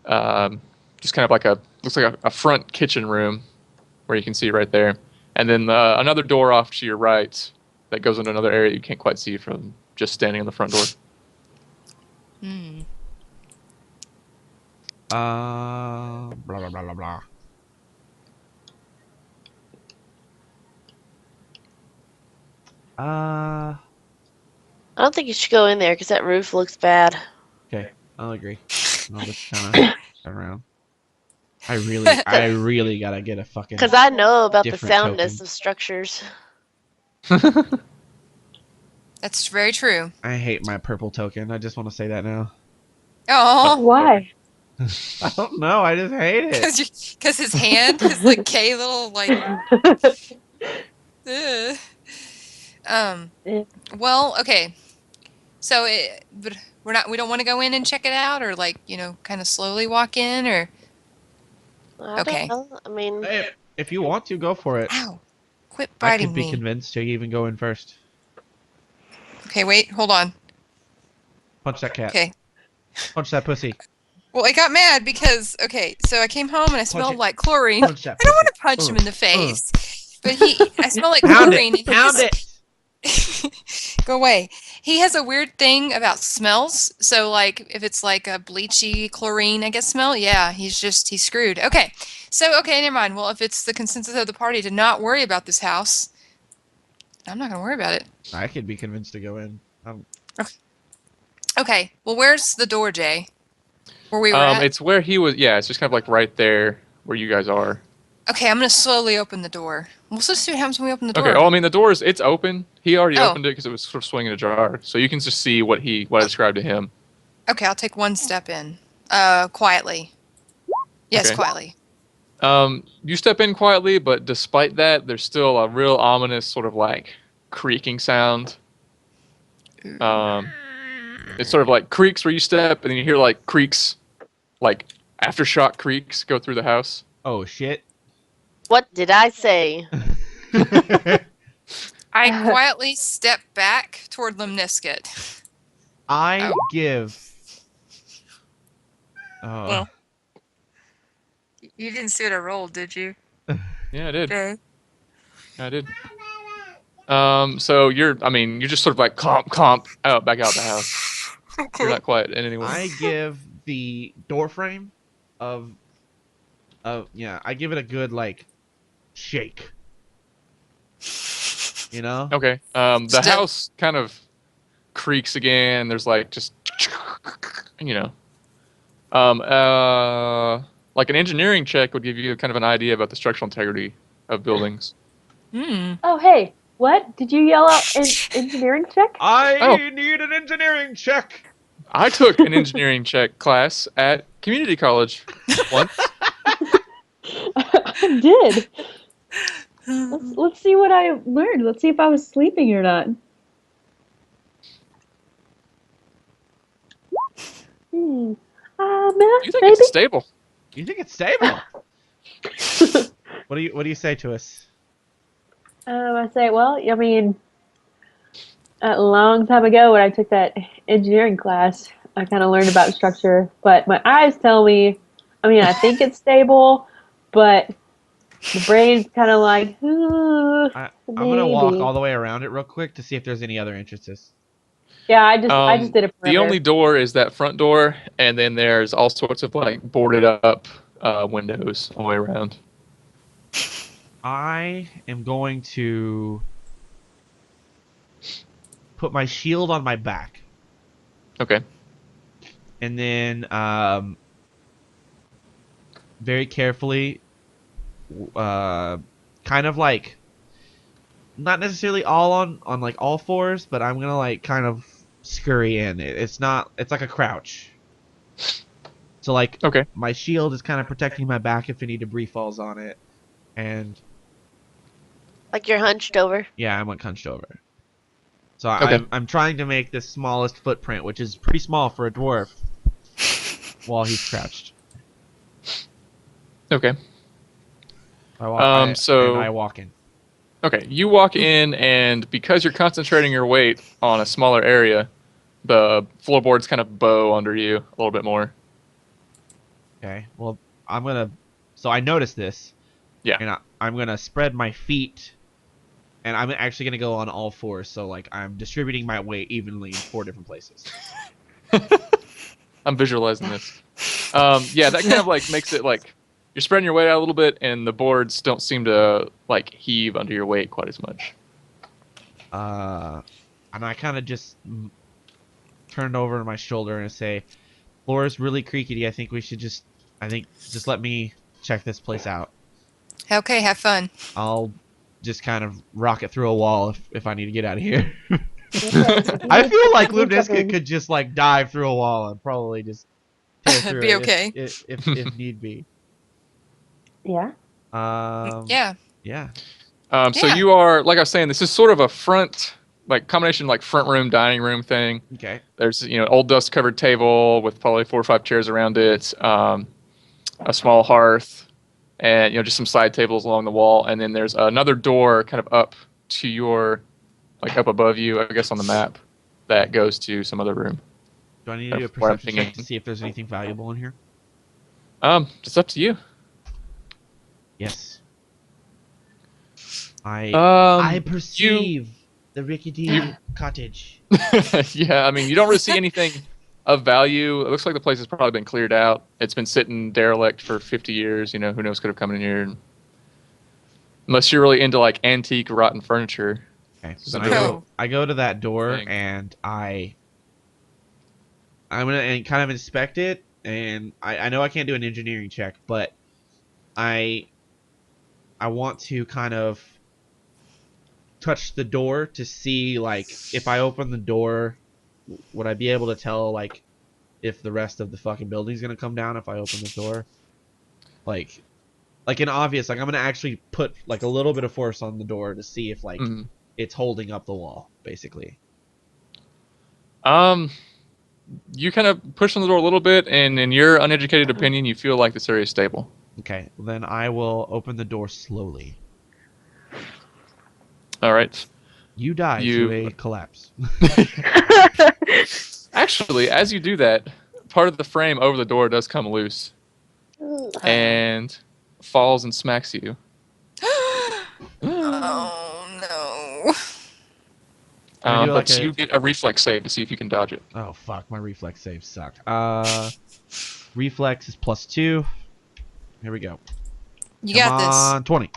Just kind of like looks like a front kitchen room where you can see right there. And then another door off to your right that goes into another area you can't quite see from just standing on the front door. Blah blah blah blah blah. I don't think you should go in there because that roof looks bad. Okay, I'll agree. I'll just kind of turn around. I really gotta get a fucking. Because I know about the Different soundness token. of structures. That's very true. I hate my purple token. I just want to say that now. Oh, Why? I don't know. I just hate it. because his hand is the K little like. Ugh. Well, okay. So, but we don't want to go in and check it out, or like kind of slowly walk in, or. I Okay. don't know. I mean, Hey, if you want to, go for it. Ow! Quit I biting could be me. convinced to even go in first. Okay, wait, hold on. Punch that cat. Okay. Punch that pussy. Well, I got mad because so I came home and I smelled it. like chlorine. Punch that I don't want pussy. to punch him in the face, but I smell like Pound chlorine. it. Pound it. Go away. He has a weird thing about smells. So, like, if it's like a bleachy chlorine, I guess, smell, yeah, he's screwed. Okay. So, okay, never mind. Well, if it's the consensus of the party to not worry about this house, I'm not going to worry about it. I could be convinced to go in. Okay. Well, where's the door, Jay? Where we were at? It's where he was. Yeah, it's just kind of like right there where you guys are. Okay, I'm gonna slowly open the door. We'll just see what happens when we open the door. Okay. Oh, I mean, the door it's open. He already Oh. opened it because it was sort of swinging ajar. So you can just see what I described to him. Okay, I'll take one step in. Quietly. Yes, Okay. quietly. You step in quietly, but despite that, there's still a real ominous sort of like creaking sound. It's sort of like creaks where you step, and then you hear like creaks, like aftershock creaks go through the house. Oh shit. What did I say? I quietly step back toward Limnisket. I give. Oh. Well. You didn't see what I rolled, did you? Yeah, I did. Okay. I did. So you're just sort of like comp out back out the house. Okay. You're not quiet in any way. I give the door frame of I give it a good like shake. You know? Okay. The Still- house kind of creaks again. There's like just like an engineering check would give you kind of an idea about the structural integrity of buildings. Oh, hey, what? Did you yell out an engineering check? I need an engineering check. I took an engineering check class at community college once. I did. Let's see what I learned. Let's see if I was sleeping or not. You Math, think maybe? it's stable? You think it's stable? What do you say to us? I say, well, I mean, a long time ago when I took that engineering class, I kind of learned about structure, but my eyes tell me, I mean, I think it's stable, but the brain's kind of like, I'm gonna walk maybe. all the way around it real quick to see if there's any other entrances. Yeah, I just did a perimeter. The only door is that front door, and then there's all sorts of like boarded up windows all the way around. I am going to put my shield on my back, Okay. and then very carefully, kind of like not necessarily all on like all fours, but I'm gonna like kind of scurry in. It's like a crouch. So like Okay. my shield is kind of protecting my back if any debris falls on it, and Like you're hunched over. yeah, I'm like hunched over. So Okay. I'm trying to make the smallest footprint, which is pretty small for a dwarf, while he's crouched. Okay. I walk, so- I walk in. Okay. You walk in, and because you're concentrating your weight on a smaller area, the floorboards kind of bow under you a little bit more. Okay. Well, so I noticed this. Yeah. And I'm gonna spread my feet, and I'm actually gonna go on all fours. So like I'm distributing my weight evenly in 4 different places. I'm visualizing this. Yeah, that kind of like makes it like you're spreading your weight out a little bit, and the boards don't seem to like heave under your weight quite as much. And I kind of just turn over my shoulder and say, "Floor is really creaky. I think we should just let me check this place out. Okay, have fun. I'll just kind of rock it through a wall if I need to get out of here." I feel like Limnisket could just like dive through a wall and probably just tear through Be it okay. if need be. Yeah. Yeah. Yeah. So Yeah. you are, like I was saying, this is sort of a front, like combination like front room, dining room thing. Okay. There's old dust covered table with probably 4 or 5 chairs around it, a small hearth, and just some side tables along the wall, and then there's another door kind of up to your, like up above you, I guess on the map, that goes to some other room. Do I need to do a Where I'm perception check to thinking- see if there's anything valuable in here? It's up to you. Yes. I You, perceive the rickety cottage. yeah, I mean, you don't really see anything of value. It looks like the place has probably been cleared out. It's been sitting derelict for 50 years. Who knows could have come in here. Unless you're really into like antique rotten furniture. Okay. So So no. I go to that door Thing. and I'm gonna kind of inspect it, and I know I can't do an engineering check, but I I want to kind of touch the door to see, like, if I open the door, would I be able to tell, like, if the rest of the fucking building's gonna come down if I open the door? Like an obvious, like, I'm gonna actually put, like, a little bit of force on the door to see if, like, it's holding up the wall, basically. You kind of push on the door a little bit, and in your uneducated opinion, you feel like this area is stable. Okay, well, then I will open the door slowly. All right. You die to a collapse. Actually, as you do that, part of the frame over the door does come loose and falls and smacks you. Oh no. But you get a reflex save to see if you can dodge it. Oh fuck, my reflex saves suck. Reflex is +2. Here we go. You got this. Come on, 20.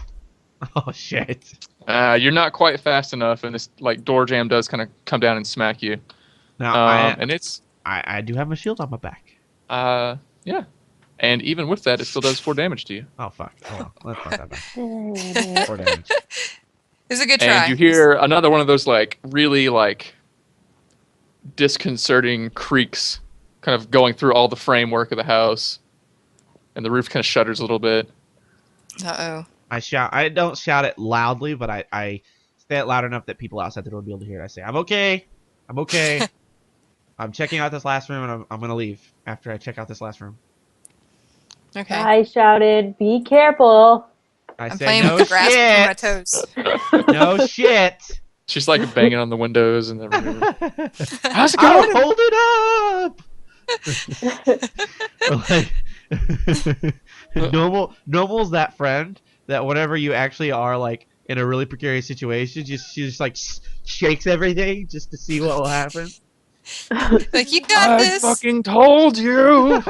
Oh shit. You're not quite fast enough, and this like door jam does kind of come down and smack you. Now and it's I do have my shield on my back. Yeah, and even with that, it still does 4 damage to you. Oh fuck. Oh well, let's not that bad. 4 damage. It's a good try. And you hear another one of those like really like disconcerting creaks, kind of going through all the framework of the house, and the roof kind of shudders a little bit. Uh-oh. I don't shout it loudly, but I say it loud enough that people outside the door will be able to hear it. I say, I'm okay. I'm okay. I'm checking out this last room, and I'm going to leave after I check out this last room. Okay. I shouted, be careful. I'm say, playing no with the grass between my shit. toes. No shit. She's like banging on the windows and everything. How's it going? Hold it up. Like, Normal's that friend that whenever you actually are like in a really precarious situation, she just like shakes everything just to see what will happen. Like, you got this. I fucking told you.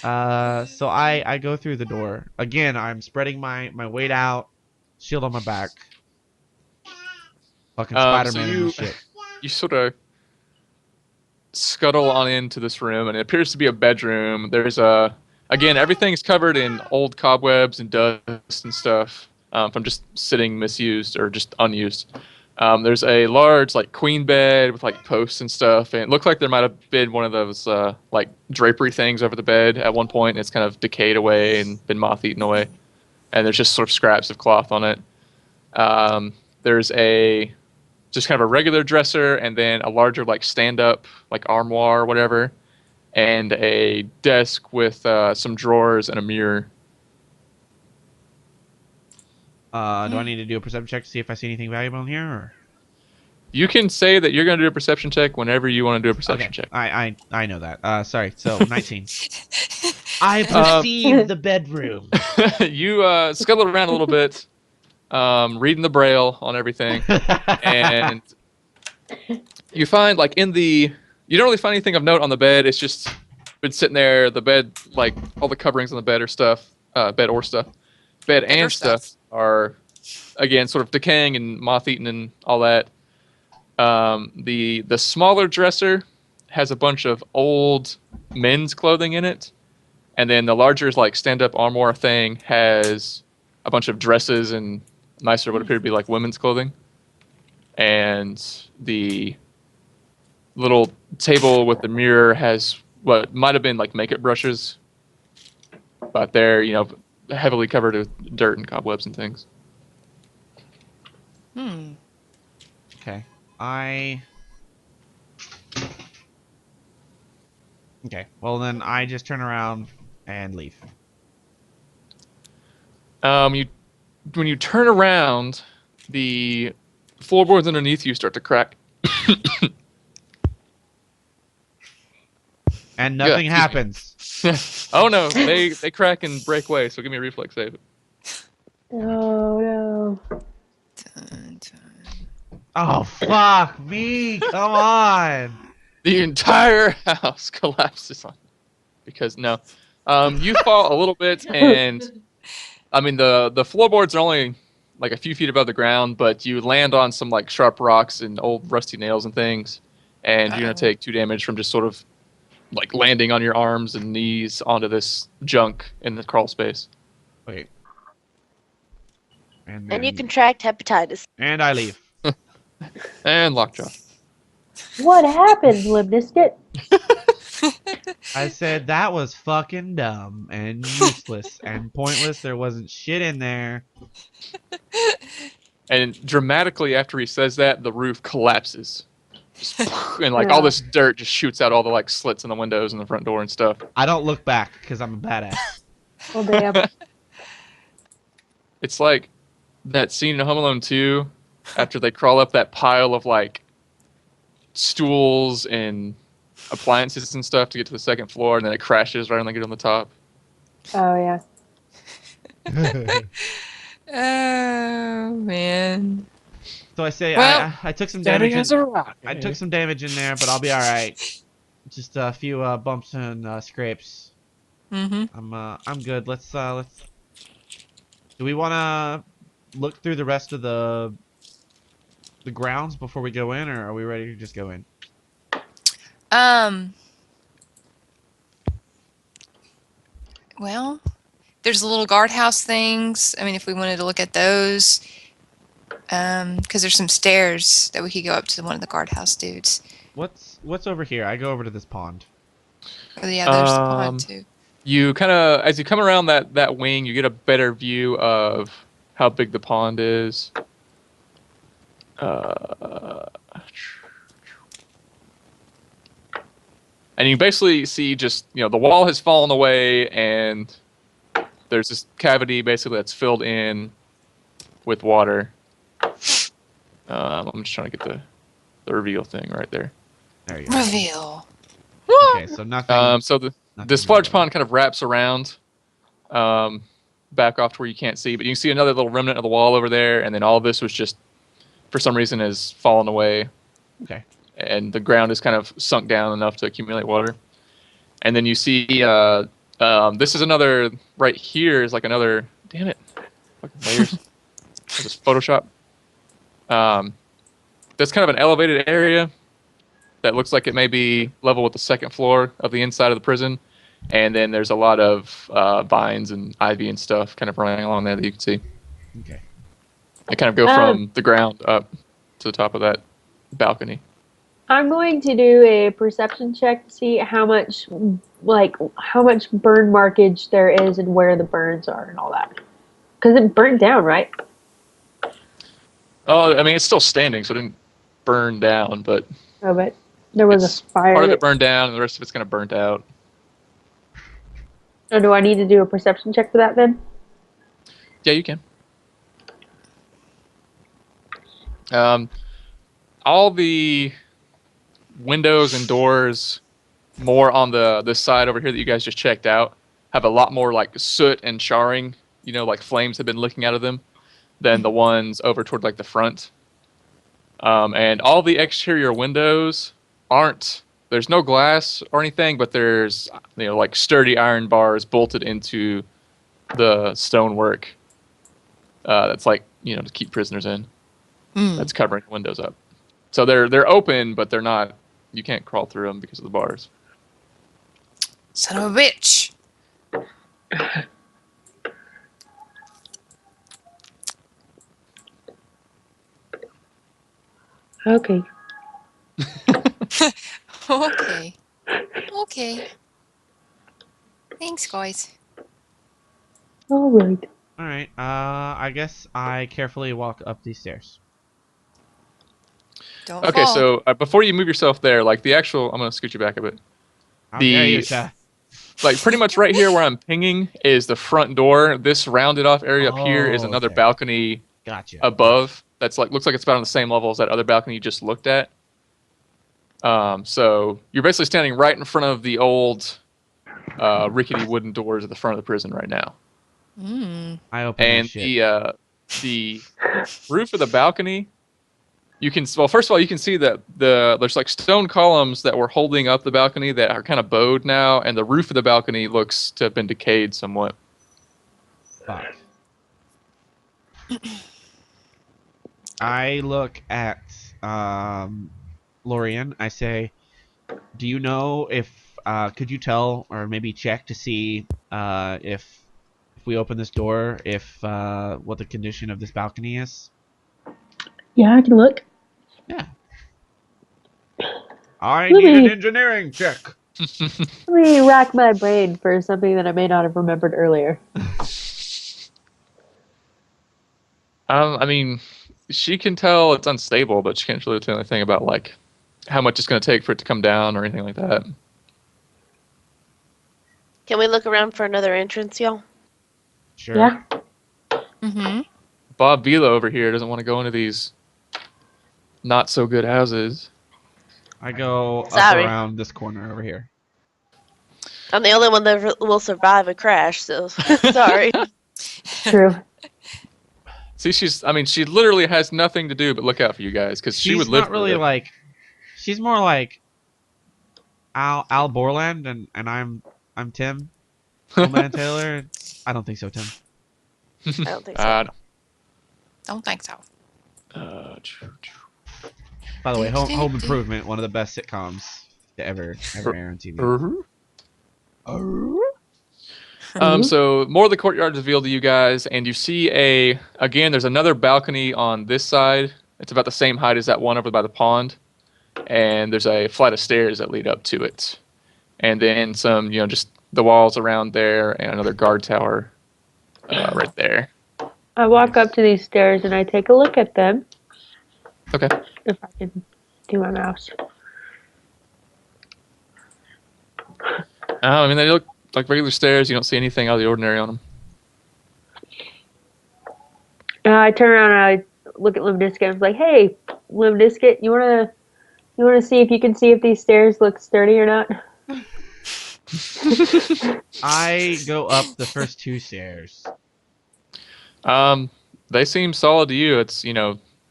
So I go through the door again. I'm spreading my weight out, shield on my back. Fucking Spider-Man and shit. You sort of scuttle on into this room, and it appears to be a bedroom. There's again, everything's covered in old cobwebs and dust and stuff from just sitting misused or just unused. There's a large like queen bed with like posts and stuff, and it looked like there might have been one of those like drapery things over the bed at one point. And it's kind of decayed away and been moth-eaten away, and there's just sort of scraps of cloth on it. There's just kind of a regular dresser, and then a larger like stand-up like armoire or whatever, and a desk with some drawers and a mirror. Do I need to do a perception check to see if I see anything valuable in here? Or? You can say that you're going to do a perception check whenever you want to do a perception check. I know that. Sorry. So 19. I perceive the bedroom. You scuttle around a little bit, reading the braille on everything, and you find like you don't really find anything of note on the bed. It's just been sitting there. The bed, like all the coverings on the bed or stuff, bed and stuff are again sort of decaying and moth-eaten and all that. The smaller dresser has a bunch of old men's clothing in it, and then the larger like stand-up armoire thing has a bunch of dresses and nicer what appear to be like women's clothing. And the little table with the mirror has what might have been like makeup brushes, but they're heavily covered with dirt and cobwebs and things. Okay. Okay. Well, then I just turn around and leave. When you turn around, the floorboards underneath you start to crack. And nothing happens. Oh no, they crack and break away. So give me a reflex save. Oh no. Oh fuck me! Come on. The entire house collapses on you. Because no, you fall a little bit, and I mean the floorboards are only like a few feet above the ground, but you land on some like sharp rocks and old rusty nails and things, and you're gonna take 2 damage from just sort of like landing on your arms and knees onto this junk in the crawl space. Wait. And you contract hepatitis. And I leave. And lockjaw. What happened, Limnisket? I said that was fucking dumb and useless and pointless. There wasn't shit in there. And dramatically after he says that, the roof collapses. Just, and like all this dirt just shoots out all the like slits in the windows and the front door and stuff. I don't look back because I'm a badass. Oh, damn. It's like that scene in Home Alone 2 after they crawl up that pile of like stools and appliances and stuff to get to the second floor, and then it crashes right when they get on the top. Oh, yeah. Oh man. So I say Well, I took some damage. I took took some damage in there, but I'll be all right. Just a few bumps and scrapes. I'm good. Let's. Do we want to look through the rest of the grounds before we go in, or are we ready to just go in? Well, there's little guardhouse things. I mean, if we wanted to look at those, because there's some stairs that we could go up to one of the guardhouse dudes. What's over here? I go over to this pond. Or yeah, there's the pond too. You kind of, as you come around that wing, you get a better view of how big the pond is. And you basically see just, the wall has fallen away, and there's this cavity basically that's filled in with water. I'm just trying to get the reveal thing right there. There you go. Reveal. Okay, so nothing. This large pond kind of wraps around, back off to where you can't see, but you can see another little remnant of the wall over there, and then all of this was just, for some reason, has fallen away. Okay. And the ground is kind of sunk down enough to accumulate water. And then you see, this is another, right here is like another, damn it, fucking layers. This Photoshop. That's kind of an elevated area that looks like it may be level with the second floor of the inside of the prison. And then there's a lot of vines and ivy and stuff kind of running along there that you can see. Okay. They kind of go from the ground up to the top of that balcony. I'm going to do a perception check to see how much burn markage there is and where the burns are and all that. Because it burnt down, right? Oh, I mean, it's still standing, so it didn't burn down, but... Oh, but there was a fire. Part of it burned down, and the rest of it's kind of burnt out. So do I need to do a perception check for that then? Yeah, you can. All the windows and doors more on this side over here that you guys just checked out have a lot more like soot and charring, like flames have been licking out of them than the ones over toward like the front. And all the exterior windows there's no glass or anything, but there's like sturdy iron bars bolted into the stonework. That's like to keep prisoners in. That's covering the windows up. So they're open, but they're not. You can't crawl through them because of the bars. Son of a bitch. Okay. Okay. Okay. Thanks, guys. All right. All right. I guess I carefully walk up these stairs. Don't Okay, fall. so before you move yourself there, like the actual, I'm gonna scoot you back a bit. How dare you, sir? Like pretty much right here where I'm pinging is the front door. This rounded off area up here is another okay. balcony Gotcha. above. That's like looks like it's about on the same level as that other balcony you just looked at. So you're basically standing right in front of the old rickety wooden doors at the front of the prison right now. I open And that shit. the roof of the balcony, first of all, you can see that there's like stone columns that were holding up the balcony that are kind of bowed now, and the roof of the balcony looks to have been decayed somewhat. Fuck. I look at Lorian. I say, do you know if could you tell or maybe check to see if if we open this door if what the condition of this balcony is? Yeah, I can look. Yeah. I need an engineering check. Let me rack my brain for something that I may not have remembered earlier. I mean, she can tell it's unstable, but she can't really tell anything about like how much it's going to take for it to come down or anything like that. Can we look around for another entrance, y'all? Sure. Yeah. Mm-hmm. Bob Vila over here doesn't want to go into these not so good houses. I go up Sorry. around this corner over here. I'm the only one that will survive a crash, so sorry. True. See, she literally has nothing to do but look out for you guys because she would live. She's not really like. She's more like Al Borland, and I'm Tim. Oldman Taylor. I don't think so, Tim. I don't think so. Don't think so. By the way, Home Improvement, one of the best sitcoms to ever air on TV. So more of the courtyard is revealed to you guys, and you see again, there's another balcony on this side. It's about the same height as that one over by the pond, and there's a flight of stairs that lead up to it, and then some, just the walls around there, and another guard tower right there. I walk up to these stairs and I take a look at them. Okay. If I can do my mouse. I mean, they look like regular stairs. You don't see anything out of the ordinary on them. I turn around and I look at Limnisket and I'm like, "Hey, Limnisket, you wanna see if you can see if these stairs look sturdy or not?" I go up the first two stairs. They seem solid to you. It's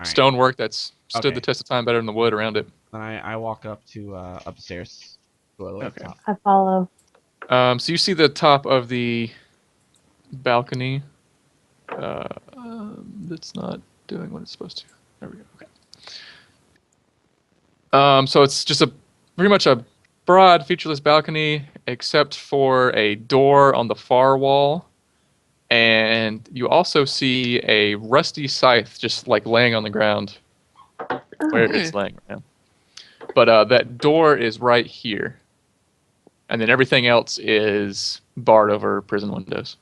stonework that's stood the Okay. test of time better than the wood around it. Then I walk up to upstairs. Go all the way up Okay. top. I follow. So you see the top of the balcony. That's not doing what it's supposed to. There we go. Okay. So it's just pretty much a broad, featureless balcony, except for a door on the far wall, and you also see a rusty scythe just like laying on the ground where it's laying right now. But that door is right here. And then everything else is barred over prison windows.